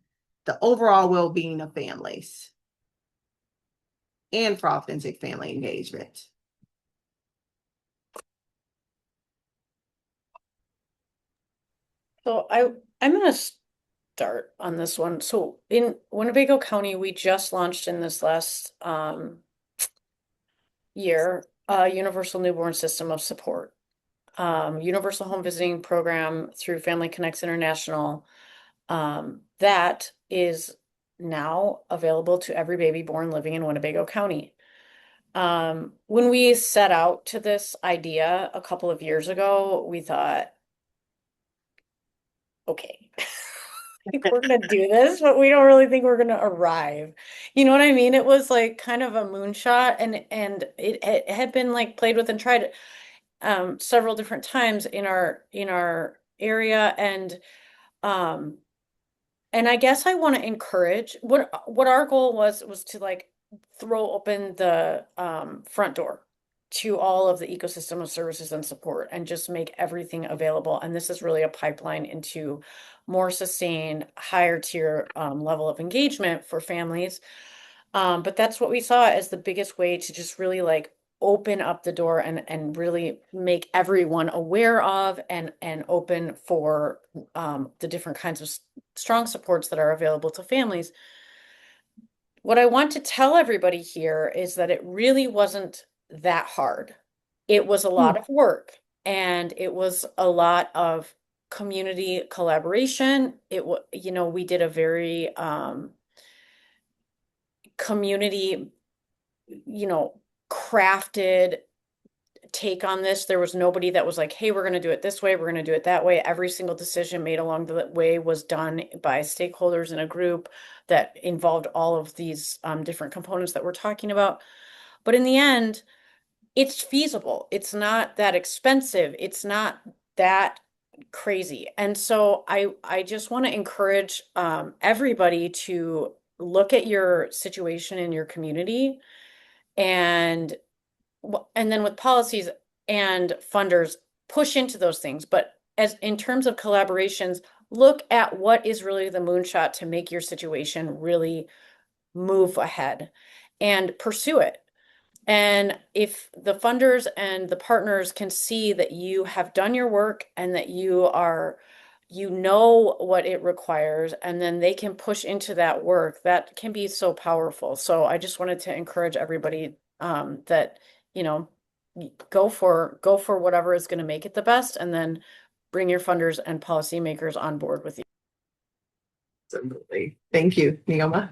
the overall well-being of families and for authentic family engagement? So I'm going to start on this one. So in Winnebago County, we just launched in this last year a universal newborn system of support, universal home visiting program through Family Connects International. That is now available to every baby born living in Winnebago County. When we set out to this idea a couple of years ago, we thought, okay, I think we're gonna do this, but we don't really think we're gonna arrive. You know what I mean? It was like kind of a moonshot, and it had been like played with and tried several different times in our area, and I guess I want to encourage what our goal was to like throw open the front door to all of the ecosystem of services and support and just make everything available. And this is really a pipeline into more sustained, higher tier level of engagement for families. But that's what we saw as the biggest way to just really like open up the door and really make everyone aware of and open for the different kinds of strong supports that are available to families. What I want to tell everybody here is that it really wasn't that hard. It was a lot of work and it was a lot of community collaboration. We did a very community, crafted take on this. There was nobody that was like, hey, we're going to do it this way, we're going to do it that way. Every single decision made along the way was done by stakeholders in a group that involved all of these different components that we're talking about. But in the end, it's feasible. It's not that expensive. It's not that crazy. And so I just want to encourage everybody to look at your situation in your community and then with policies and funders, push into those things. But as in terms of collaborations, look at what is really the moonshot to make your situation really move ahead and pursue it. And if the funders and the partners can see that you have done your work and that you know what it requires, and then they can push into that work, that can be so powerful. So I just wanted to encourage everybody that, go for whatever is going to make it the best, and then bring your funders and policymakers on board with you. Absolutely. Thank you, Neoma.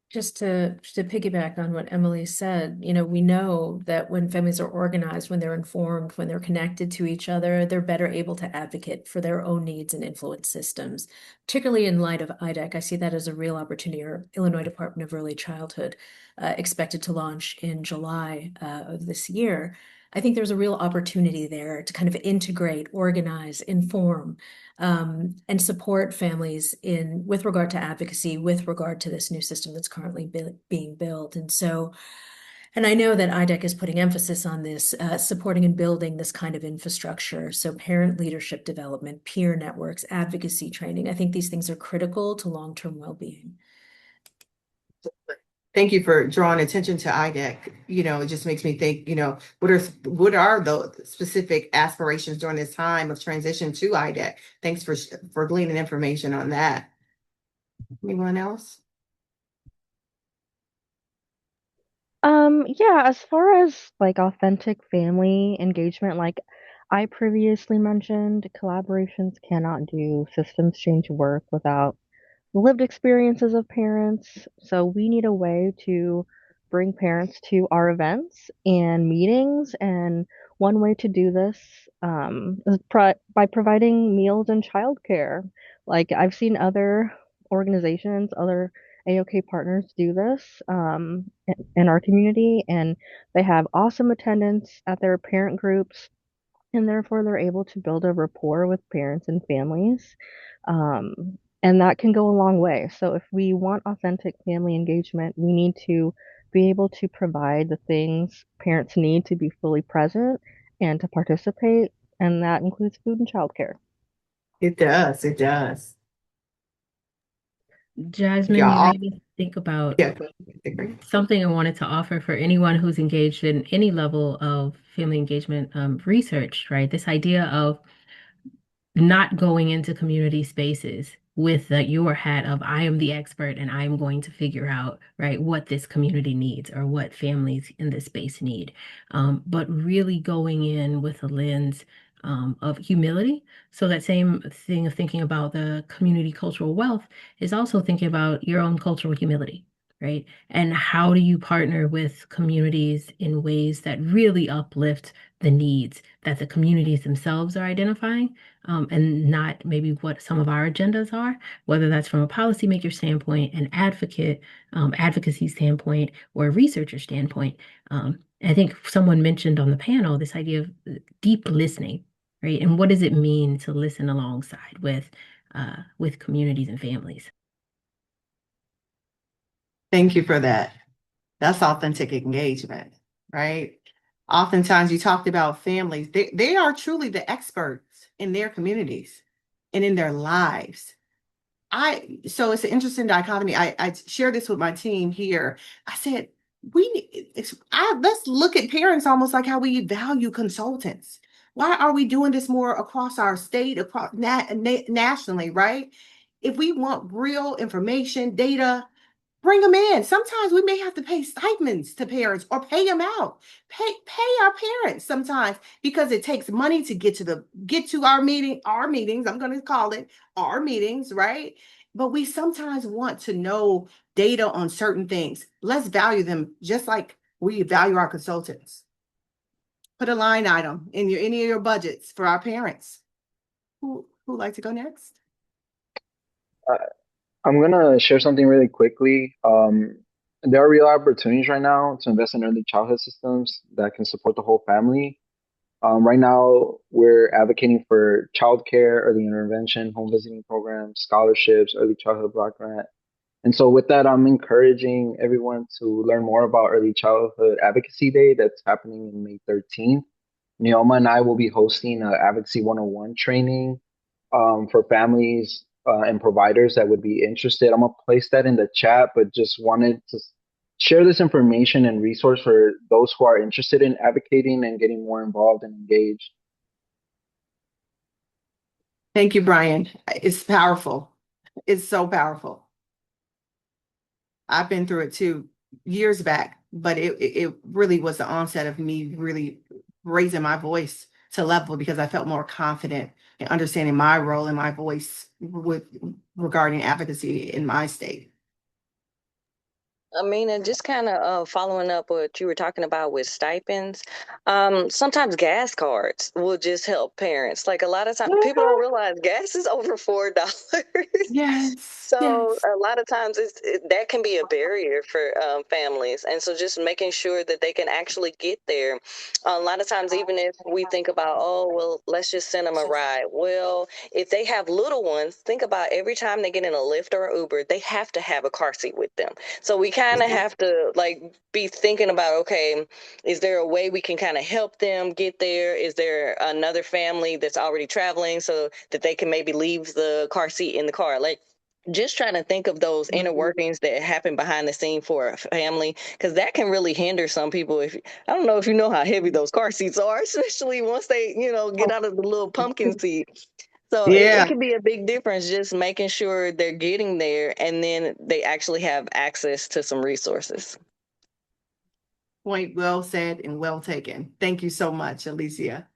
Just to piggyback on what Emily said, we know that when families are organized, when they're informed, when they're connected to each other, they're better able to advocate for their own needs and influence systems. Particularly in light of IDEC, I see that as a real opportunity. Our Illinois Department of Early Childhood, expected to launch in July of this year. I think there's a real opportunity there to kind of integrate, organize, inform, and support families with regard to advocacy, with regard to this new system that's currently being built. And I know that IDEC is putting emphasis on this, supporting and building this kind of infrastructure. So parent leadership development, peer networks, advocacy training. I think these things are critical to long-term well-being. Thank you for drawing attention to IDEC. It just makes me think, what are the specific aspirations during this time of transition to IDEC? Thanks for gleaning information on that. Anyone else? Yeah, as far as like authentic family engagement, like I previously mentioned, collaborations cannot do systems change work without the lived experiences of parents. So we need a way to bring parents to our events and meetings. And one way to do this is by providing meals and childcare. Like I've seen other organizations, other AOK partners do this in our community, and they have awesome attendance at their parent groups, and therefore they're able to build a rapport with parents and families. And that can go a long way. So if we want authentic family engagement, we need to be able to provide the things parents need to be fully present and to participate, and that includes food and childcare. It does. It does. Jasmine, you made me think about Yeah. something I wanted to offer for anyone who's engaged in any level of family engagement research, right? This idea of not going into community spaces with your hat of I am the expert and I'm going to figure out, right, what this community needs or what families in this space need. But really going in with a lens of humility. So that same thing of thinking about the community cultural wealth is also thinking about your own cultural humility, right? And how do you partner with communities in ways that really uplift the needs that the communities themselves are identifying, and not maybe what some of our agendas are, whether that's from a policymaker standpoint, an advocacy standpoint, or a researcher standpoint. I think someone mentioned on the panel this idea of deep listening, right? And what does it mean to listen alongside with communities and families? Thank you for that. That's authentic engagement, right? Oftentimes you talked about families. They are truly the experts in their communities and in their lives. So it's an interesting dichotomy. I share this with my team here. I said, let's look at parents almost like how we value consultants. Why are we doing this more across our state, across nationally, right? If we want real information, data, bring them in. Sometimes we may have to pay stipends to parents or pay them out. Pay our parents sometimes because it takes money to get to our meetings. I'm going to call it our meetings, right? But we sometimes want to know data on certain things. Let's value them just like we value our consultants. Put a line item in any of your budgets for our parents. Who'd like to go next? I'm gonna share something really quickly. There are real opportunities right now to invest in early childhood systems that can support the whole family. Right now, we're advocating for childcare, early intervention, home visiting programs, scholarships, early childhood block grant. And so, with that, I'm encouraging everyone to learn more about Early Childhood Advocacy Day that's happening in May 13th. Neoma and I will be hosting an Advocacy 101 training for families and providers that would be interested. I'm going to place that in the chat, but just wanted to share this information and resource for those who are interested in advocating and getting more involved and engaged. Thank you, Brian. It's powerful. It's so powerful. I've been through it too years back, but it really was the onset of me really raising my voice to level because I felt more confident in understanding my role and my voice regarding advocacy in my state. I mean, and just kind of following up what you were talking about with stipends, sometimes gas cards will just help parents. Like a lot of times, people don't realize gas is over $4. Yes. So a lot of times that can be a barrier for families. And so just making sure that they can actually get there. A lot of times, even if we think about, oh, well, let's just send them a ride. Well, if they have little ones, think about every time they get in a Lyft or an Uber, they have to have a car seat with them. So we kind of have to be thinking about, okay, is there a way we can kind of help them get there? Is there another family that's already traveling so that they can maybe leave the car seat in the car? Just trying to think of those inner workings that happen behind the scene for a family, because that can really hinder some people. I don't know if you know how heavy those car seats are, especially once they, get out of the little pumpkin seat. So it can be a big difference just making sure they're getting there and then they actually have access to some resources. Point well said and well taken. Thank you so much, Alicia.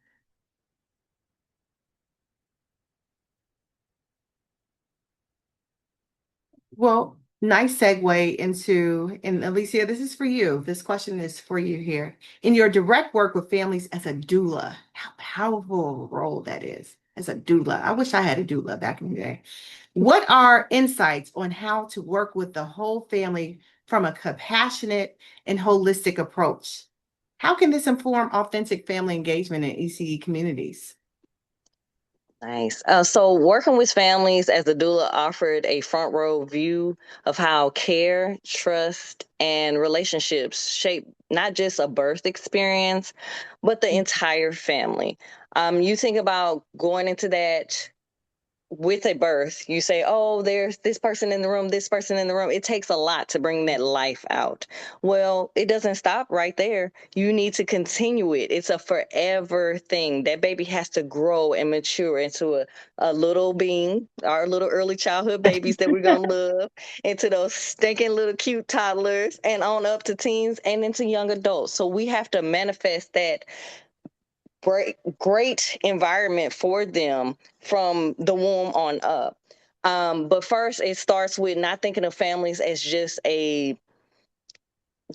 Well, nice segue into, and Alicia, this is for you. This question is for you here. In your direct work with families as a doula, how powerful a role that is as a doula. I wish I had a doula back in the day. What are insights on how to work with the whole family from a compassionate and holistic approach? How can this inform authentic family engagement in ECE communities? Nice. So working with families as a doula offered a front row view of how care, trust, and relationships shape not just a birth experience, but the entire family. You think about going into that with a birth, you say, oh, there's this person in the room, this person in the room. It takes a lot to bring that life out. Well, it doesn't stop right there. You need to continue it. It's a forever thing. That baby has to grow and mature into a little being, our little early childhood babies that we're going to love, into those stinking little cute toddlers, and on up to teens and into young adults. So we have to manifest that great environment for them from the womb on up. But first, it starts with not thinking of families as just a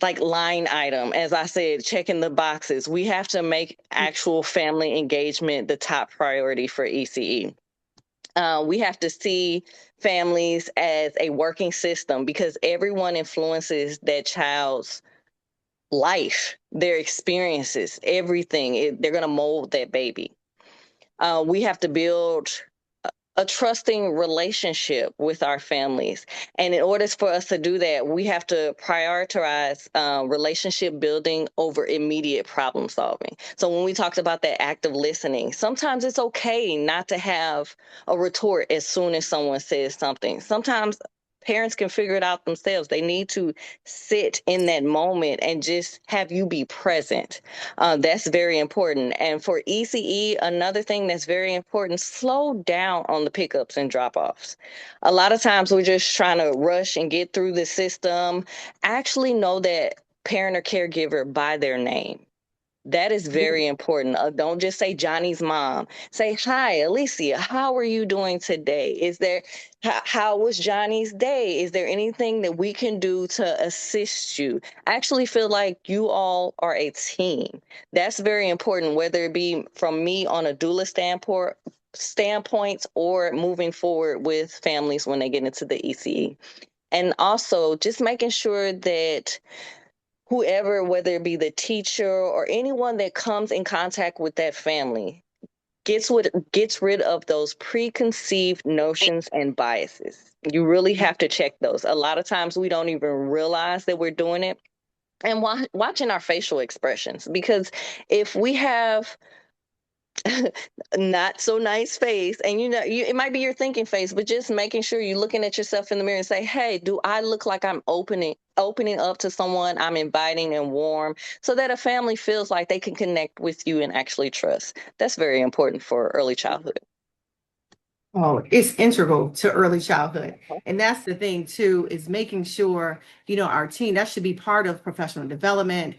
line item. As I said, checking the boxes. We have to make actual family engagement the top priority for ECE. We have to see families as a working system because everyone influences that child's life, their experiences, everything. They're going to mold that baby. We have to build a trusting relationship with our families. And in order for us to do that, we have to prioritize relationship building over immediate problem solving. So when we talked about that active listening, sometimes it's okay not to have a retort as soon as someone says something. Sometimes parents can figure it out themselves. They need to sit in that moment and just have you be present. That's very important. And for ECE, another thing that's very important, slow down on the pickups and drop offs. A lot of times we're just trying to rush and get through the system. Actually know that parent or caregiver by their name. That is very important. Don't just say Johnny's mom. Say, hi, Alicia, how are you doing today? Is there, how was Johnny's day? Is there anything that we can do to assist you? I actually feel like you all are a team. That's very important, whether it be from me on a doula standpoint or moving forward with families when they get into the ECE. And also just making sure that whoever, whether it be the teacher or anyone that comes in contact with that family, gets rid of those preconceived notions and biases. You really have to check those. A lot of times we don't even realize that we're doing it. And watching our facial expressions, because if we have not so nice face, and it might be your thinking face, but just making sure you're looking at yourself in the mirror and say, hey, do I look like I'm opening up to someone, I'm inviting and warm, so that a family feels like they can connect with you and actually trust. That's very important for early childhood. Oh, it's integral to early childhood. And that's the thing too, is making sure, our team, that should be part of professional development.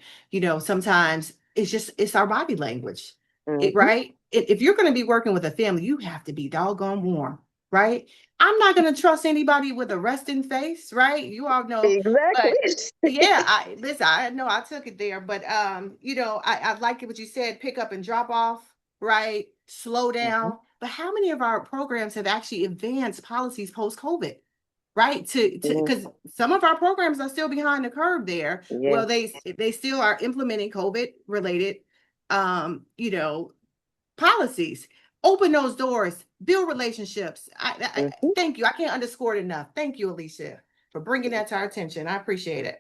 Sometimes it's our body language, right? If you're going to be working with a family, you have to be doggone warm, right? I'm not going to trust anybody with a resting face, right? You all know. Exactly. But yeah, I know I took it there, but I like what you said, pick up and drop off, right? Slow down. But how many of our programs have actually advanced policies post-COVID, right? Because some of our programs are still behind the curve there. Yeah. Well, they still are implementing COVID related, policies. Open those doors, build relationships. I thank you. I can't underscore it enough. Thank you, Alicia, for bringing that to our attention. I appreciate it.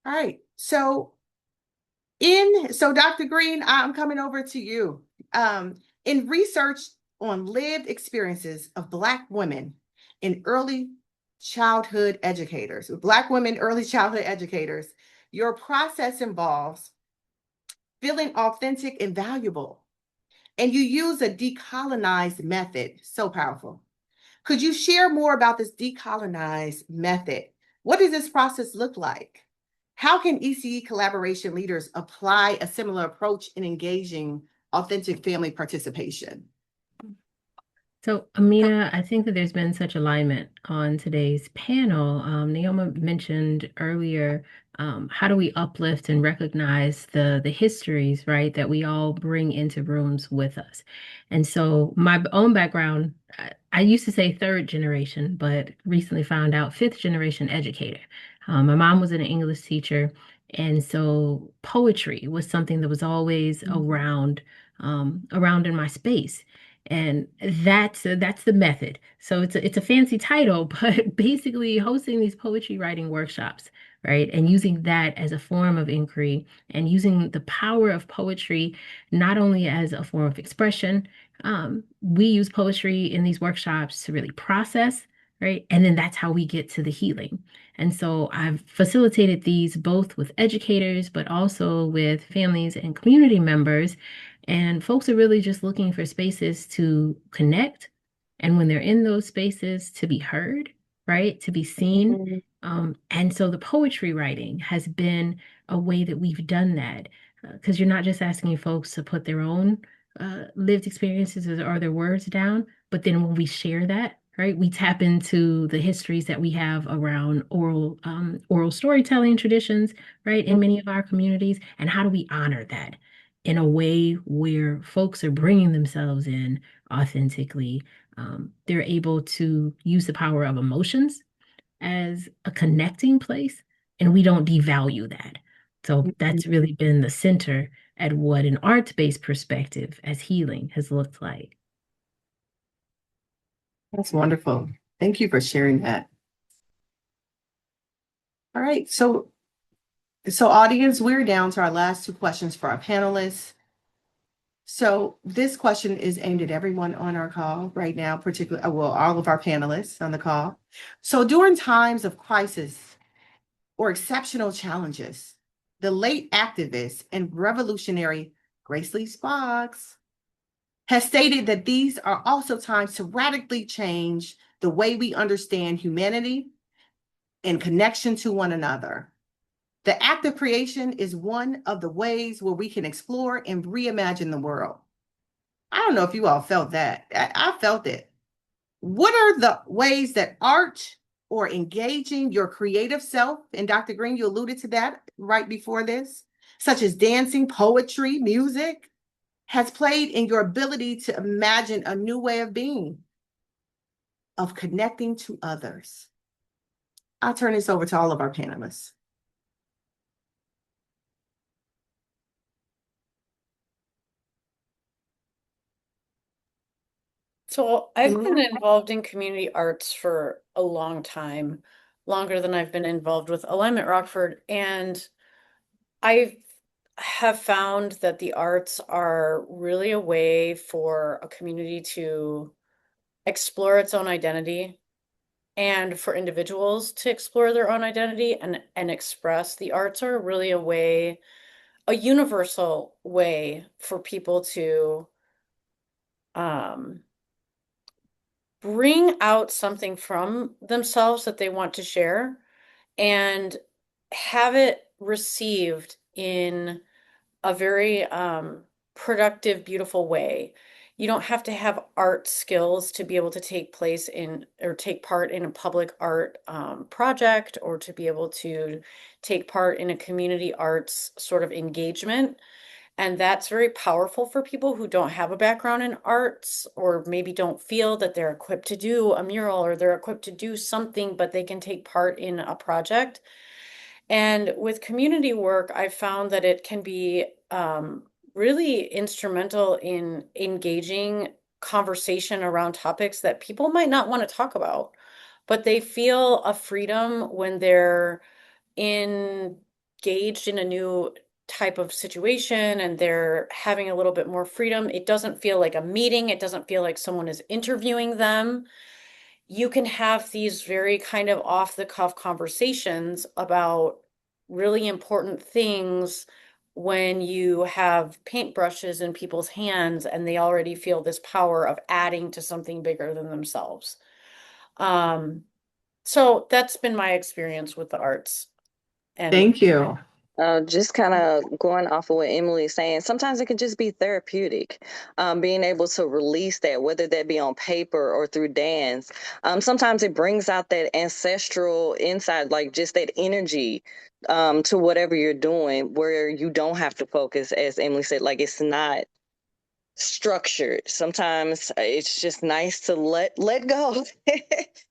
All right. So Dr. Green, I'm coming over to you. In research on lived experiences of Black women in early childhood educators, your process involves feeling authentic and valuable, and you use a decolonized method. So powerful. Could you share more about this decolonized method? What does this process look like? How can ECE collaboration leaders apply a similar approach in engaging authentic family participation? So, Amina, I think that there's been such alignment on today's panel. Naoma mentioned earlier, how do we uplift and recognize the histories, right, that we all bring into rooms with us? And so my own background, I used to say third generation, but recently found out fifth generation educator. My mom was an English teacher, and so poetry was something that was always around in my space. And that's the method. So it's a fancy title, but basically hosting these poetry writing workshops, right? And using that as a form of inquiry and using the power of poetry not only as a form of expression. We use poetry in these workshops to really process, right? And then that's how we get to the healing. And so I've facilitated these both with educators, but also with families and community members. And folks are really just looking for spaces to connect. And when they're in those spaces, to be heard, right? To be seen. And so the poetry writing has been a way that we've done that. Because you're not just asking folks to put their own lived experiences or their words down, but then when we share that, right, we tap into the histories that we have around oral storytelling traditions, right, in many of our communities. And how do we honor that in a way where folks are bringing themselves in authentically? They're able to use the power of emotions as a connecting place, and we don't devalue that. So that's really been the center at what an arts-based perspective as healing has looked like. That's wonderful. Thank you for sharing that. All right, so audience, we're down to our last two questions for our panelists. So this question is aimed at everyone on our call right now, particularly, well, all of our panelists on the call. So during times of crisis or exceptional challenges, the late activist and revolutionary Grace Lee Sparks has stated that these are also times to radically change the way we understand humanity and connection to one another. The act of creation is one of the ways where we can explore and reimagine the world. I don't know if you all felt that. I felt it. What are the ways that art or engaging your creative self, and Dr. Green, you alluded to that right before this, such as dancing, poetry, music, has played in your ability to imagine a new way of being, of connecting to others? I'll turn this over to all of our panelists. So I've been involved in community arts for a long time, longer than I've been involved with Alignment Rockford, and I have found that the arts are really a way for a community to explore its own identity and for individuals to explore their own identity and express. The arts are really a way, a universal way for people to bring out something from themselves that they want to share and have it received in a very productive, beautiful way. You don't have to have art skills to be able to take place in or take part in a public art project, or to be able to take part in a community arts sort of engagement. And that's very powerful for people who don't have a background in arts, or maybe don't feel that they're equipped to do a mural or they're equipped to do something, but they can take part in a project. And with community work, I found that it can be really instrumental in engaging conversation around topics that people might not want to talk about, but they feel a freedom when they're engaged in a new type of situation and they're having a little bit more freedom. It doesn't feel like a meeting, it doesn't feel like someone is interviewing them. You can have these very kind of off the cuff conversations about really important things when you have paintbrushes in people's hands and they already feel this power of adding to something bigger than themselves. So that's been my experience with the arts. And Thank you. Just kind of going off of what Emily is saying, sometimes it can just be therapeutic, being able to release that, whether that be on paper or through dance. Sometimes it brings out that ancestral inside, like just that energy to whatever you're doing, where you don't have to focus, as Emily said, like it's not structured. Sometimes it's just nice to let go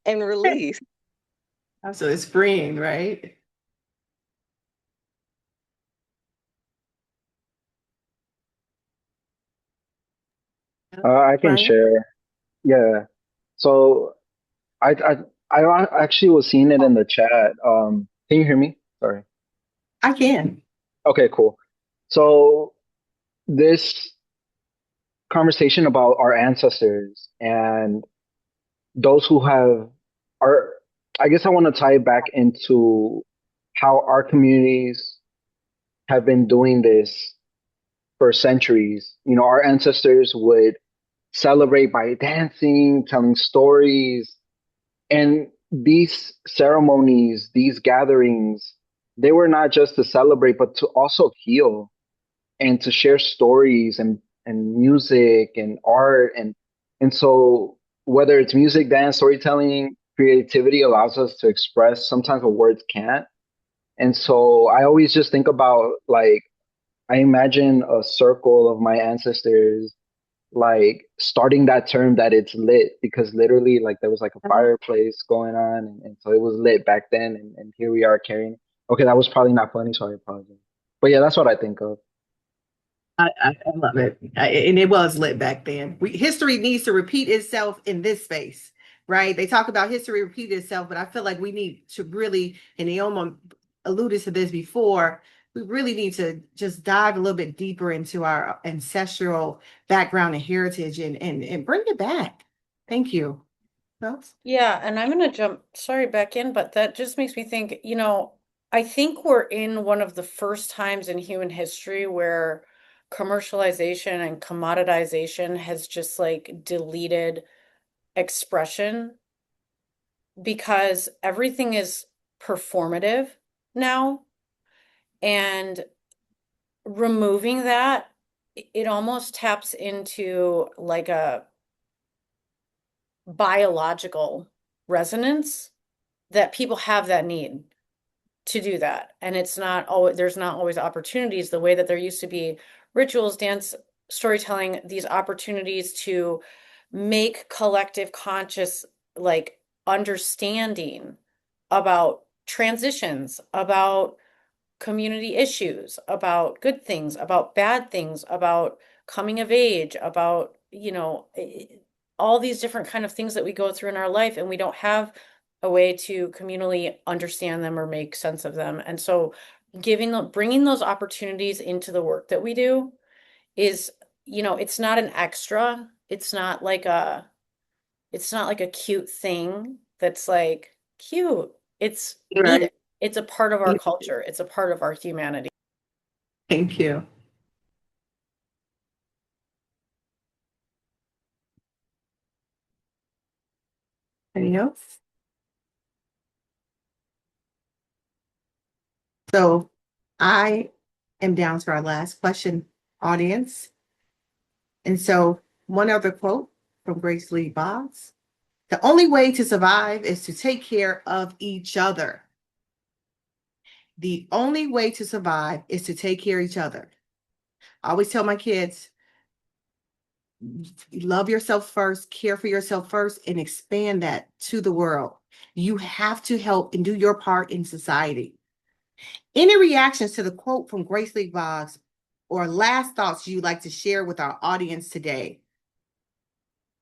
and release. So it's freeing, right? I can Brian? share. Yeah. So I actually was seeing it in the chat. Can you hear me? Sorry. I can. Okay, cool. So this conversation about our ancestors and those who have are, I guess I want to tie it back into how our communities have been doing this for centuries. You know, our ancestors would celebrate by dancing, telling stories, and these ceremonies, these gatherings, they were not just to celebrate, but to also heal and to share stories and music and art. And so whether it's music, dance, storytelling, creativity allows us to express sometimes what words can't. And so I always just think about, like, I imagine a circle of my ancestors, like starting that term that it's lit, because literally, like, there was like a fireplace going on, and so it was lit back then, and here we are carrying it. Okay, that was probably not funny, so I apologize. But yeah, that's what I think of. I love it. And it was lit back then. History needs to repeat itself in this space. right? They talk about history repeat itself, but I feel like we need to really, and Naoma alluded to this before, we really need to just dive a little bit deeper into our ancestral background and heritage and bring it back. Thank you. Phelps? Yeah, and I'm gonna jump, sorry, back in, but that just makes me think, I think we're in one of the first times in human history where commercialization and commoditization has just like deleted expression because everything is performative now. And removing that, it almost taps into like a biological resonance that people have that need to do that. And it's not always, there's not always opportunities the way that there used to be rituals, dance, storytelling, these opportunities to make collective conscious, like understanding about transitions, about community issues, about good things, about bad things, about coming of age, about, all these different kind of things that we go through in our life, and we don't have a way to communally understand them or make sense of them. And so bringing those opportunities into the work that we do is, it's not an extra. It's not like a cute thing that's like cute. It's Right. needed. It's a part of our culture. It's a part of our humanity. Thank you. Anything else? So I am down to our last question, audience. And so one other quote from Grace Lee Boggs: "The only way to survive is to take care of each other." The only way to survive is to take care of each other. I always tell my kids, love yourself first, care for yourself first, and expand that to the world. You have to help and do your part in society. Any reactions to the quote from Grace Lee Boggs or last thoughts you'd like to share with our audience today?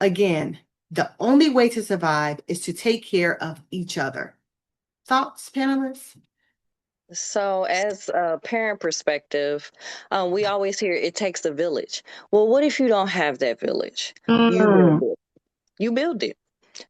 Again, the only way to survive is to take care of each other. Thoughts, panelists? So, as a parent perspective, we always hear it takes a village. Well, what if you don't have that village? You build it. You build it.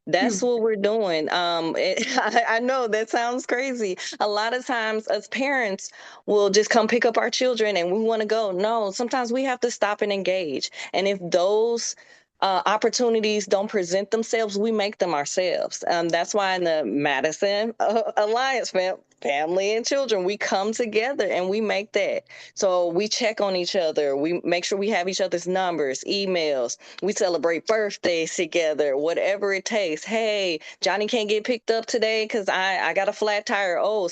That's what we're doing. I know that sounds crazy. A lot of times, as parents, we'll just come pick up our children and we want to go. No, sometimes we have to stop and engage. And if those opportunities don't present themselves, we make them ourselves. That's why in the Madison Alliance, family and children, we come together and we make that. So we check on each other. We make sure we have each other's numbers, emails. We celebrate birthdays together, whatever it takes. Hey, Johnny can't get picked up today because I got a flat tire. Oh,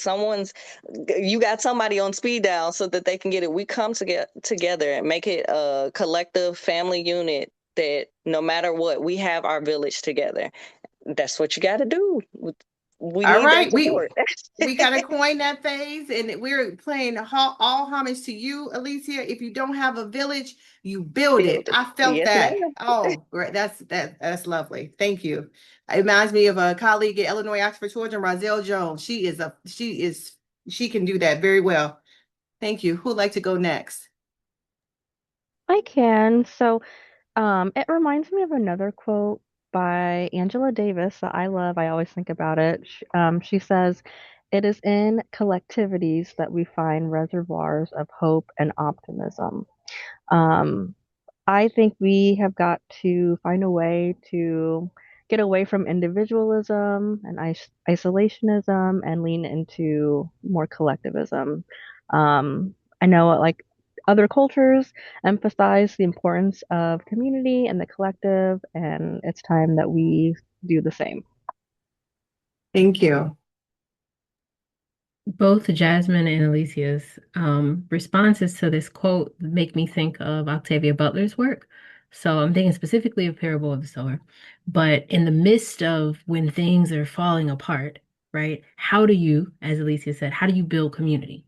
you got somebody on speed dial so that they can get it. We come together and make it a collective family unit that no matter what, we have our village together. That's what you got to do. We All need right, that support. we got to coin that phase, and we're playing all homage to you, Alicia. If you don't have a village, you build it. I felt Yes, that. ma'am. Oh, great. That's lovely. Thank you. It reminds me of a colleague at Illinois Act for Children, Rozelle Jones. She can do that very well. Thank you. Who'd like to go next? I can. So, it reminds me of another quote by Angela Davis that I love. I always think about it. She says, "It is in collectivities that we find reservoirs of hope and optimism." Um, I think we have got to find a way to get away from individualism and isolationism and lean into more collectivism. I know like other cultures emphasize the importance of community and the collective, and it's time that we do the same. Thank you. Both Jasmine and Alicia's responses to this quote make me think of Octavia Butler's work. So I'm thinking specifically of Parable of the Sower. But in the midst of when things are falling apart, right? How do you, as Alicia said, how do you build community,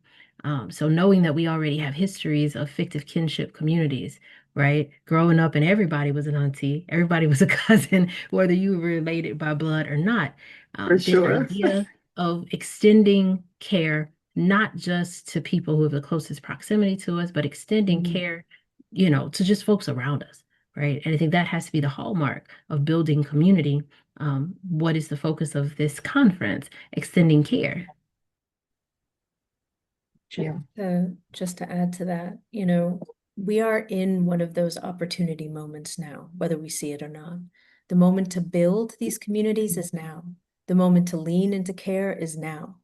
So knowing that we already have histories of fictive kinship communities, right? Growing up and everybody was an auntie, everybody was a cousin, whether you were related by blood or not. For This sure. idea of extending care, not just to people who have the closest proximity to us, but extending care, to just folks around us, right? And I think that has to be the hallmark of building community. What is the focus of this conference? Extending care. Yeah. Just to add to that, we are in one of those opportunity moments now, whether we see it or not. The moment to build these communities is now. The moment to lean into care is now.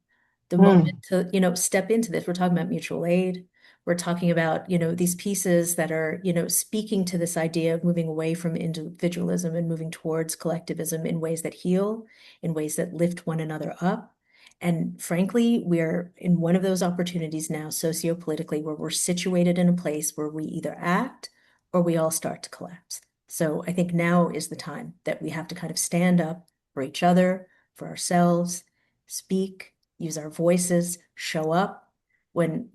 The moment to, step into this. We're talking about mutual aid. We're talking about, these pieces that are, speaking to this idea of moving away from individualism and moving towards collectivism in ways that heal, in ways that lift one another up. And frankly, we're in one of those opportunities now, sociopolitically, where we're situated in a place where we either act or we all start to collapse. So I think now is the time that we have to kind of stand up for each other, for ourselves, speak, use our voices, show up. When,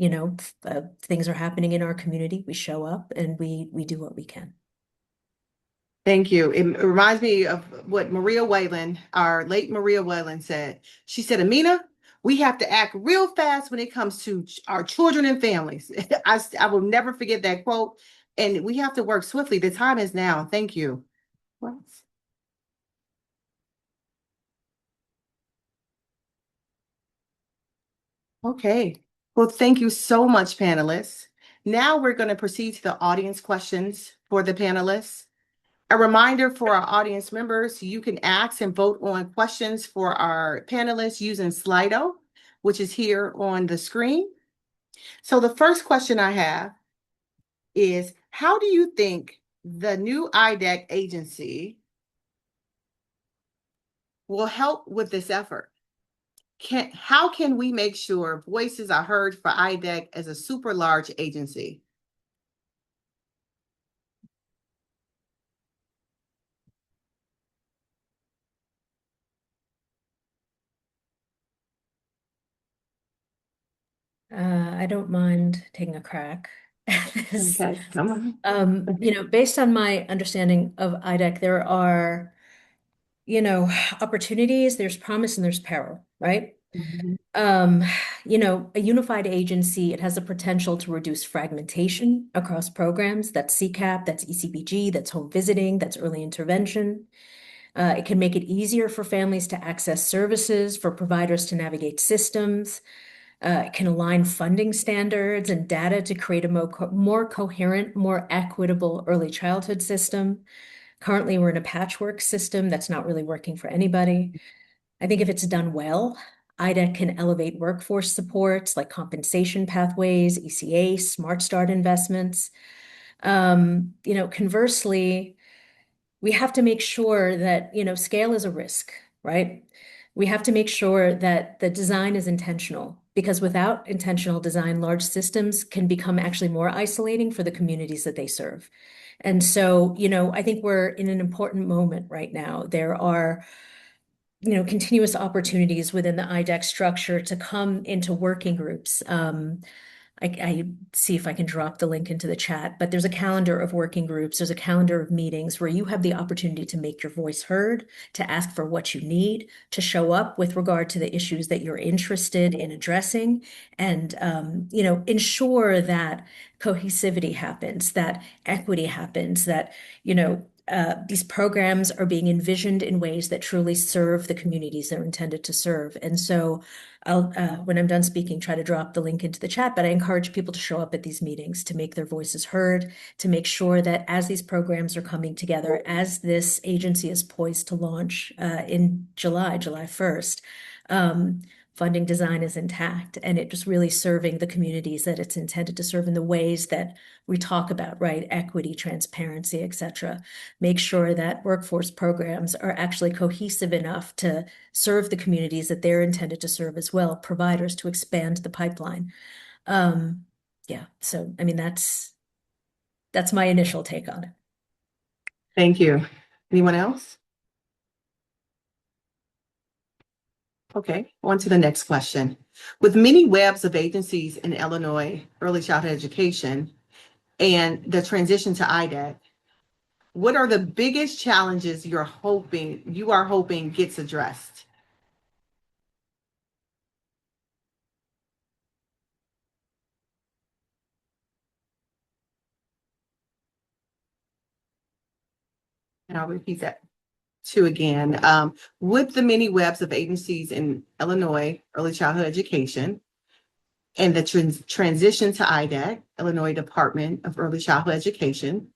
things are happening in our community, we show up and we do what we can. Thank you. It reminds me of what Maria Whalen, our late Maria Whalen, said. She said, Amina, we have to act real fast when it comes to our children and families. I will never forget that quote. And we have to work swiftly. The time is now. Thank you. Okay. Well, thank you so much, panelists. Now we're going to proceed to the audience questions for the panelists. A reminder for our audience members, you can ask and vote on questions for our panelists using Slido, which is here on the screen. So the first question I have is, how do you think the new IDEC agency will help with this effort? How can we make sure voices are heard for IDEC as a super large agency? I don't mind taking a crack at this. Okay, come on. Based on my understanding of IDEC, there are, opportunities, there's promise and there's peril, right? A unified agency, it has the potential to reduce fragmentation across programs. That's CCAP, that's ECBG, that's home visiting, that's early intervention. It can make it easier for families to access services, for providers to navigate systems. It can align funding standards and data to create a more coherent, more equitable early childhood system. Currently, we're in a patchwork system that's not really working for anybody. I think if it's done well, IDEC can elevate workforce supports like compensation pathways, ECA, Smart Start investments. Conversely, we have to make sure that, scale is a risk, right? We have to make sure that the design is intentional, because without intentional design, large systems can become actually more isolating for the communities that they serve. And so, I think we're in an important moment right now. There are, continuous opportunities within the IDEC structure to come into working groups. I see if I can drop the link into the chat, but there's a calendar of working groups. There's a calendar of meetings where you have the opportunity to make your voice heard, to ask for what you need, to show up with regard to the issues that you're interested in addressing, and ensure that cohesivity happens, that equity happens, that these programs are being envisioned in ways that truly serve the communities they're intended to serve. And so I'll, when I'm done speaking, try to drop the link into the chat, but I encourage people to show up at these meetings, to make their voices heard, to make sure that as these programs are coming together, as this agency is poised to launch in July 1st, funding design is intact, and it just really serving the communities that it's intended to serve in the ways that we talk about, right? Equity, transparency, et cetera. Make sure that workforce programs are actually cohesive enough to serve the communities that they're intended to serve as well, providers to expand the pipeline. So I mean, that's my initial take on it. Thank you. Anyone else? Okay, on to the next question. With many webs of agencies in Illinois, early childhood education, and the transition to IDEC, what are the biggest challenges you are hoping gets addressed? And I'll repeat that too again. With the many webs of agencies in Illinois, early childhood education, and the transition to IDEC, Illinois Department of Early Childhood Education,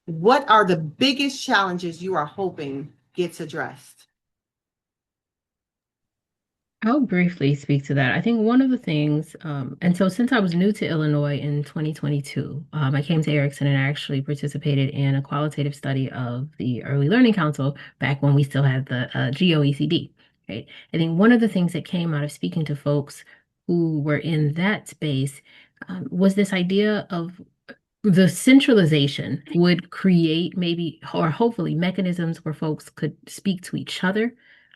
what are the biggest challenges you are hoping gets addressed? I'll briefly speak to that. I think one of the things, and so since I was new to Illinois in 2022, I came to Erickson and I actually participated in a qualitative study of the Early Learning Council back when we still had the GOECD, right? I think one of the things that came out of speaking to folks who were in that space was this idea of the centralization would create maybe or hopefully mechanisms where folks could speak to each other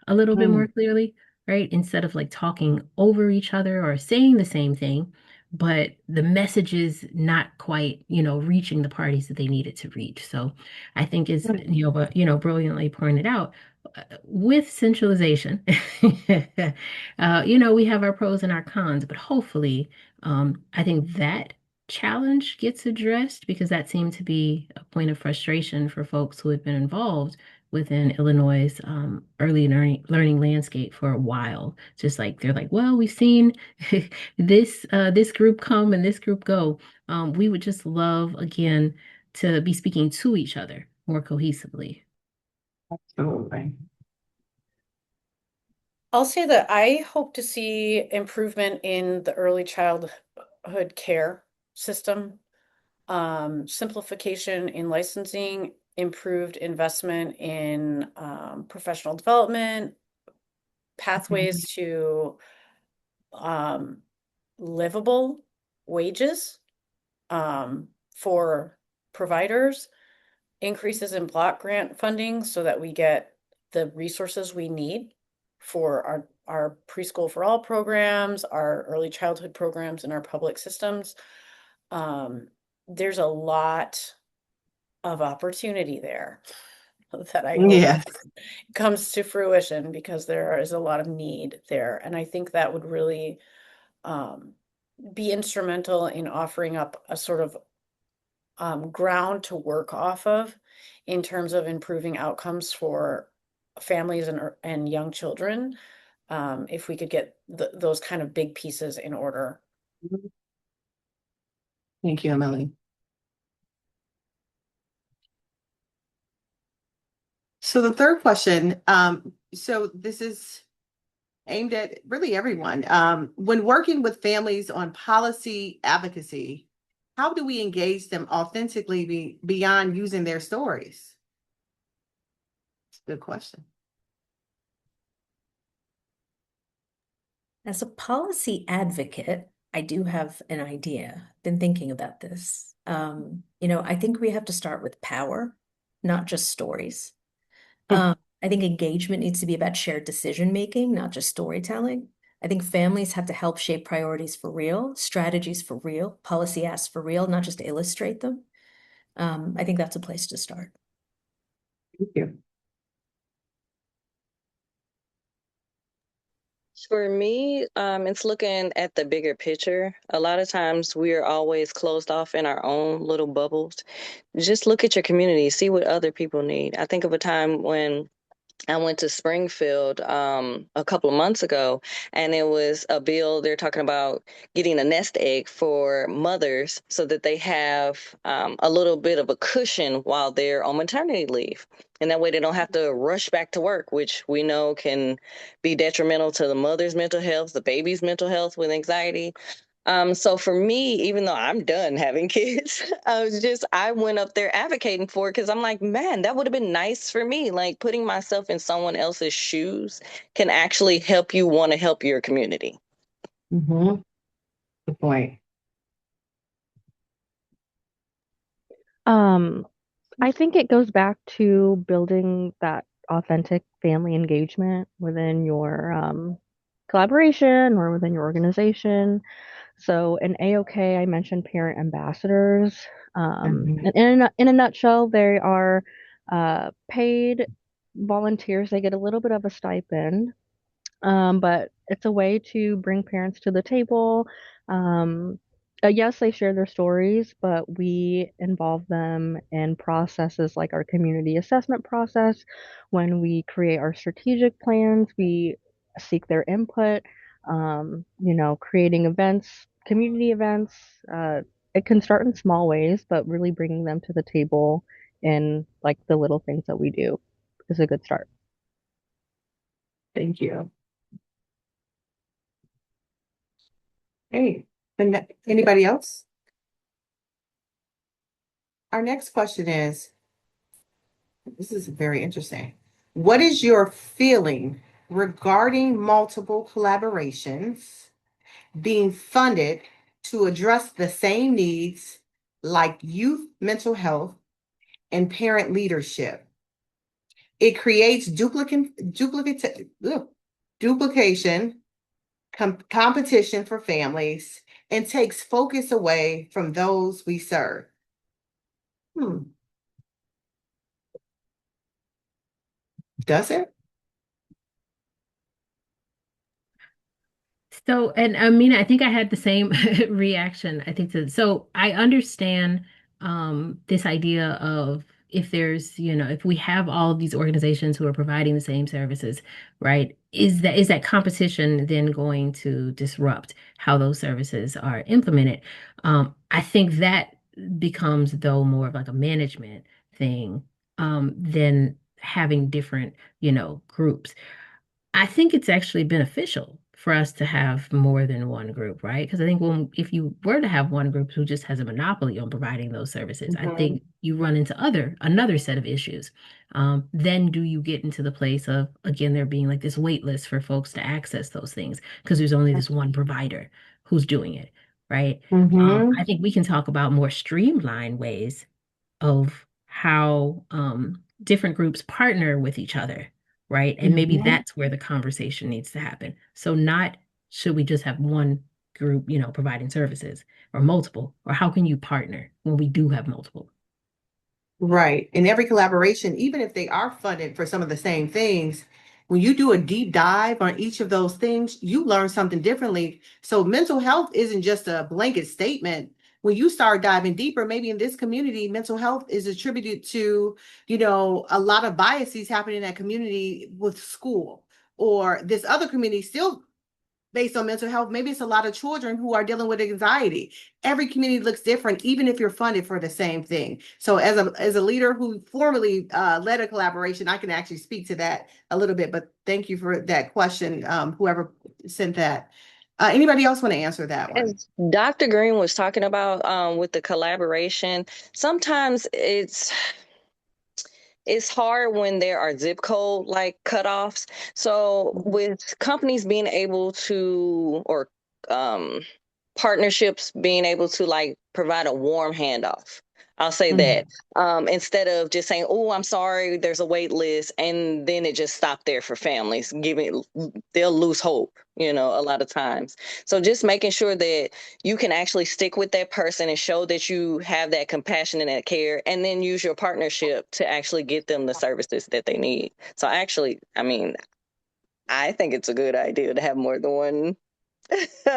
a little bit more clearly, right? Instead of like talking over each other or saying the same thing, but the message is not quite, reaching the parties that they needed to reach. So I think is, brilliantly pointed out, with centralization, we have our pros and our cons, but hopefully, I think that challenge gets addressed because that seemed to be a point of frustration for folks who had been involved within Illinois' early learning landscape for a while. Just like they're like, well, we've seen this group come and this group go. We would just love again to be speaking to each other more cohesively. Absolutely. I'll say that I hope to see improvement in the early childhood care system, simplification in licensing, improved investment in professional development, pathways to livable wages for providers, increases in block grant funding so that we get the resources we need for our preschool for all programs, our early childhood programs in our public systems. There's a lot of opportunity there that I hope Yes. comes to fruition because there is a lot of need there. And I think that would really be instrumental in offering up a sort of ground to work off of in terms of improving outcomes for families and young children, if we could get those kind of big pieces in order. Thank you, Emily. So the third question, so this is aimed at really everyone. When working with families on policy advocacy, how do we engage them authentically beyond using their stories? It's a good question. As a policy advocate, I do have an idea. Been thinking about this. I think we have to start with power, not just stories. I think engagement needs to be about shared decision making, not just storytelling. I think families have to help shape priorities for real, strategies for real, policy asks for real, not just to illustrate them. I think that's a place to start. Thank you. For me, it's looking at the bigger picture. A lot of times we are always closed off in our own little bubbles. Just look at your community, see what other people need. I think of a time when I went to Springfield a couple of months ago, and it was a bill. They're talking about getting a nest egg for mothers so that they have a little bit of a cushion while they're on maternity leave. And that way they don't have to rush back to work, which we know can be detrimental to the mother's mental health, the baby's mental health with anxiety. So for me, even though I'm done having kids, I went up there advocating for it because I'm like, man, that would have been nice for me. Like putting myself in someone else's shoes can actually help you want to help your community. Good point. I think it goes back to building that authentic family engagement within your collaboration or within your organization. So in AOK, I mentioned parent ambassadors. And in a nutshell, they are paid volunteers. They get a little bit of a stipend, but it's a way to bring parents to the table. Um, yes, they share their stories, but we involve them in processes like our community assessment process. When we create our strategic plans, we seek their input. Creating events, community events. It can start in small ways, but really bringing them to the table in like the little things that we do is a good start. Thank you. Hey, anybody else? Our next question is, this is very interesting. What is your feeling regarding multiple collaborations being funded to address the same needs like youth mental health and parent leadership? It creates duplication, competition for families, and takes focus away from those we serve. Does it? So, and I mean, I think I had the same reaction. I think so I understand this idea of if there's, if we have all of these organizations who are providing the same services, right? Is that competition then going to disrupt how those services are implemented? I think that becomes though more of like a management thing than having different, groups. I think it's actually beneficial for us to have more than one group, right? Because I think if you were to have one group who just has a monopoly on providing those services, I think you run into another set of issues. Then do you get into the place of, again, there being like this wait list for folks to access those things because there's only this one provider who's doing it, right? I think we can talk about more streamlined ways of how different groups partner with each other, right? And maybe that's where the conversation needs to happen. So not should we just have one group, providing services or multiple, or how can you partner when we do have multiple? Right. In every collaboration, even if they are funded for some of the same things, when you do a deep dive on each of those things, you learn something differently. So mental health isn't just a blanket statement. When you start diving deeper, maybe in this community, mental health is attributed to, a lot of biases happening in that community with school, or this other community still based on mental health. Maybe it's a lot of children who are dealing with anxiety. Every community looks different, even if you're funded for the same thing. So as a leader who formerly led a collaboration, I can actually speak to that a little bit, but thank you for that question, whoever sent that. Anybody else want to answer that one? As Dr. Green was talking about with the collaboration, sometimes it's hard when there are zip code like cutoffs. So with companies being able to, or partnerships being able to like provide a warm handoff. I'll say that instead of just saying, "Oh, I'm sorry, there's a wait list," and then it just stopped there for families, they'll lose hope, a lot of times. So just making sure that you can actually stick with that person and show that you have that compassion and that care, and then use your partnership to actually get them the services that they need. So actually, I mean, I think it's a good idea to have more than one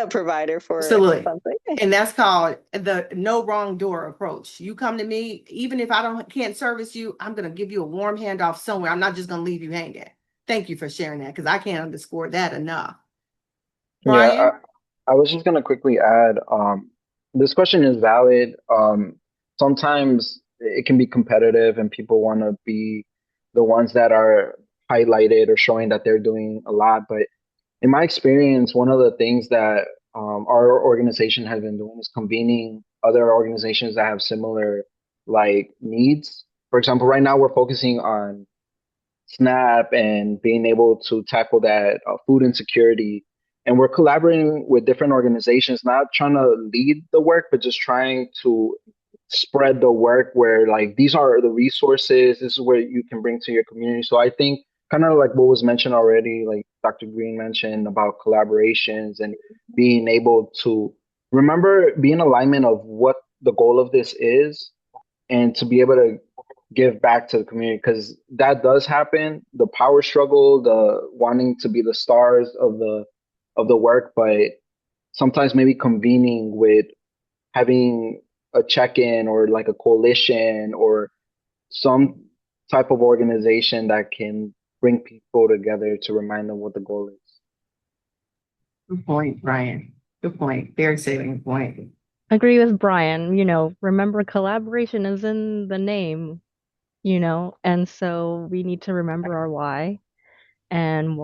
provider for Absolutely. something. And that's called the no wrong door approach. You come to me, even if I can't service you, I'm going to give you a warm handoff somewhere. I'm not just going to leave you hanging. Thank you for sharing that, because I can't underscore that enough. Brian? Yeah, I was just gonna quickly add, this question is valid. Sometimes it can be competitive and people want to be the ones that are highlighted or showing that they're doing a lot. But in my experience, one of the things that our organization has been doing is convening other organizations that have similar like needs. For example, right now we're focusing on SNAP and being able to tackle that food insecurity. And we're collaborating with different organizations, not trying to lead the work, but just trying to spread the work where like these are the resources, this is where you can bring to your community. So I think kind of like what was mentioned already, like Dr. Green mentioned about collaborations and being able to remember, be in alignment of what the goal of this is, and to be able to give back to the community, because that does happen, the power struggle, the wanting to be the stars of the work, but sometimes maybe convening with having a check-in or like a coalition or some type of organization that can bring people together to remind them what the goal is. Good point, Brian. Good point. Very salient point. Agree with Brian. Remember collaboration is in the name, and so we need to remember our why and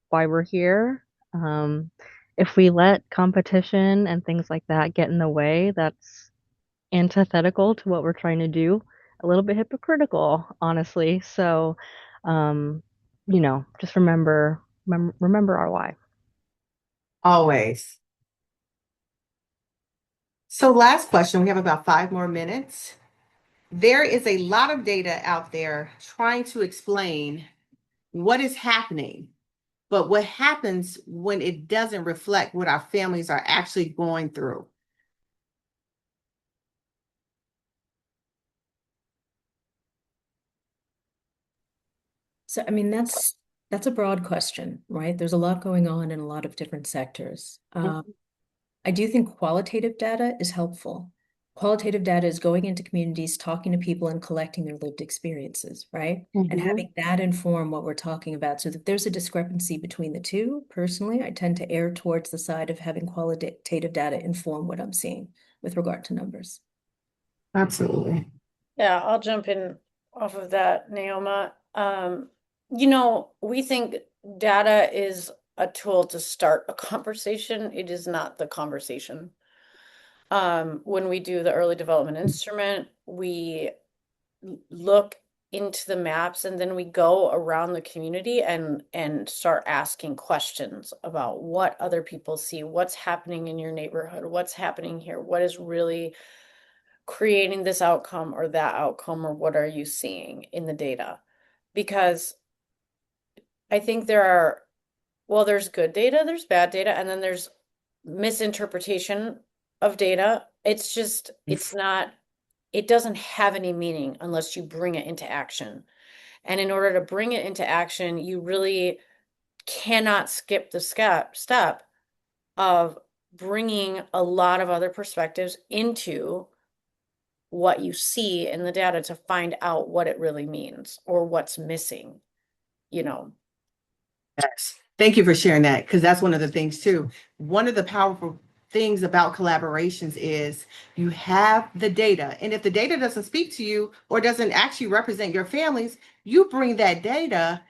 why we're here. If we let competition and things like that get in the way, that's antithetical to what we're trying to do, a little bit hypocritical, honestly. So, um, just remember our why. Always. So last question, we have about 5 more minutes. There is a lot of data out there trying to explain what is happening, but what happens when it doesn't reflect what our families are actually going through. So, I mean, that's a broad question, right? There's a lot going on in a lot of different sectors. I do think qualitative data is helpful. Qualitative data is going into communities, talking to people, and collecting their lived experiences, right? And having that inform what we're talking about. So that there's a discrepancy between the two, personally, I tend to err towards the side of having qualitative data inform what I'm seeing with regard to numbers. Absolutely. Yeah, I'll jump in off of that, Naoma. We think data is a tool to start a conversation. It is not the conversation. When we do the early development instrument, we look into the maps and then we go around the community and start asking questions about what other people see, what's happening in your neighborhood, what's happening here, what is really creating this outcome or that outcome, or what are you seeing in the data? Because I think there's good data, there's bad data, and then there's misinterpretation of data. It's just, it doesn't have any meaning unless you bring it into action. And in order to bring it into action, you really cannot skip the step of bringing a lot of other perspectives into what you see in the data to find out what it really means or what's missing. Yes. Thank you for sharing that, because that's one of the things too. One of the powerful things about collaborations is you have the data. And if the data doesn't speak to you or doesn't actually represent your families, you bring that data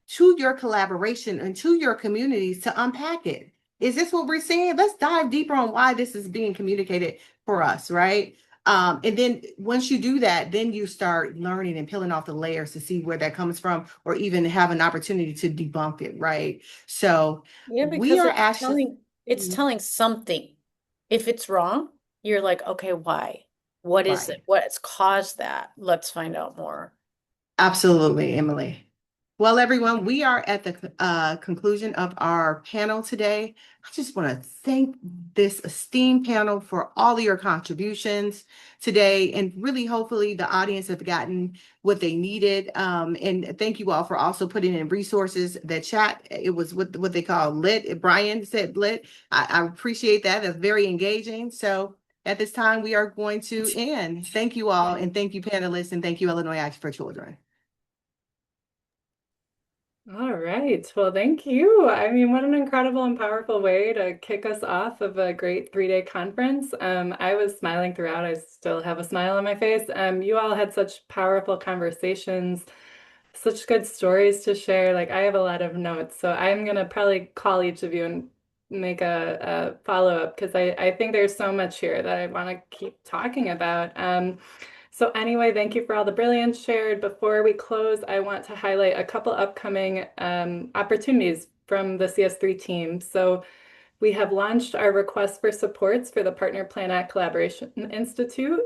to your collaboration and to your communities to unpack it. Is this what we're seeing? Let's dive deeper on why this is being communicated for us, right? And then once you do that, then you start learning and peeling off the layers to see where that comes from, or even have an opportunity to debunk it, right? So yeah, we because are it's actually telling something. If it's wrong, you're like, okay, why? What is right. it? What's caused that? Let's find out more. Absolutely, Emily. Well, everyone, we are at the conclusion of our panel today. I just want to thank this esteemed panel for all of your contributions today, and really, hopefully, the audience have gotten what they needed. And thank you all for also putting in resources. The chat, it was what they call lit. Brian said lit. I appreciate that. That's very engaging. So at this time, we are going to end. Thank you all, and thank you, panelists, and thank you, Illinois Action for Children. All right. Well, thank you. I mean, what an incredible and powerful way to kick us off of a great 3-day conference. I was smiling throughout. I still have a smile on my face. You all had such powerful conversations, such good stories to share. Like, I have a lot of notes, so I'm gonna probably call each of you and make a follow-up, because I think there's so much here that I want to keep talking about. So anyway, thank you for all the brilliance shared. Before we close, I want to highlight a couple upcoming opportunities from the CS3 team. So we have launched our request for supports for the Partner Plan Act Collaboration Institute.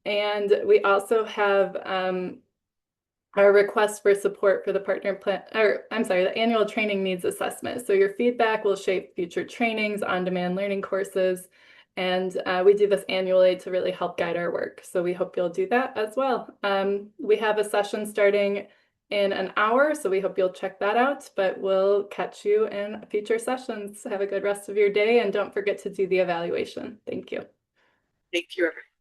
And we also have our request for support for the partner plan, or I'm sorry, the annual training needs assessment. So your feedback will shape future trainings, on-demand learning courses, and we do this annually to really help guide our work. So we hope you'll do that as well. We have a session starting in an hour, so we hope you'll check that out, but we'll catch you in future sessions. Have a good rest of your day, and don't forget to do the evaluation. Thank you. Thank you, everyone.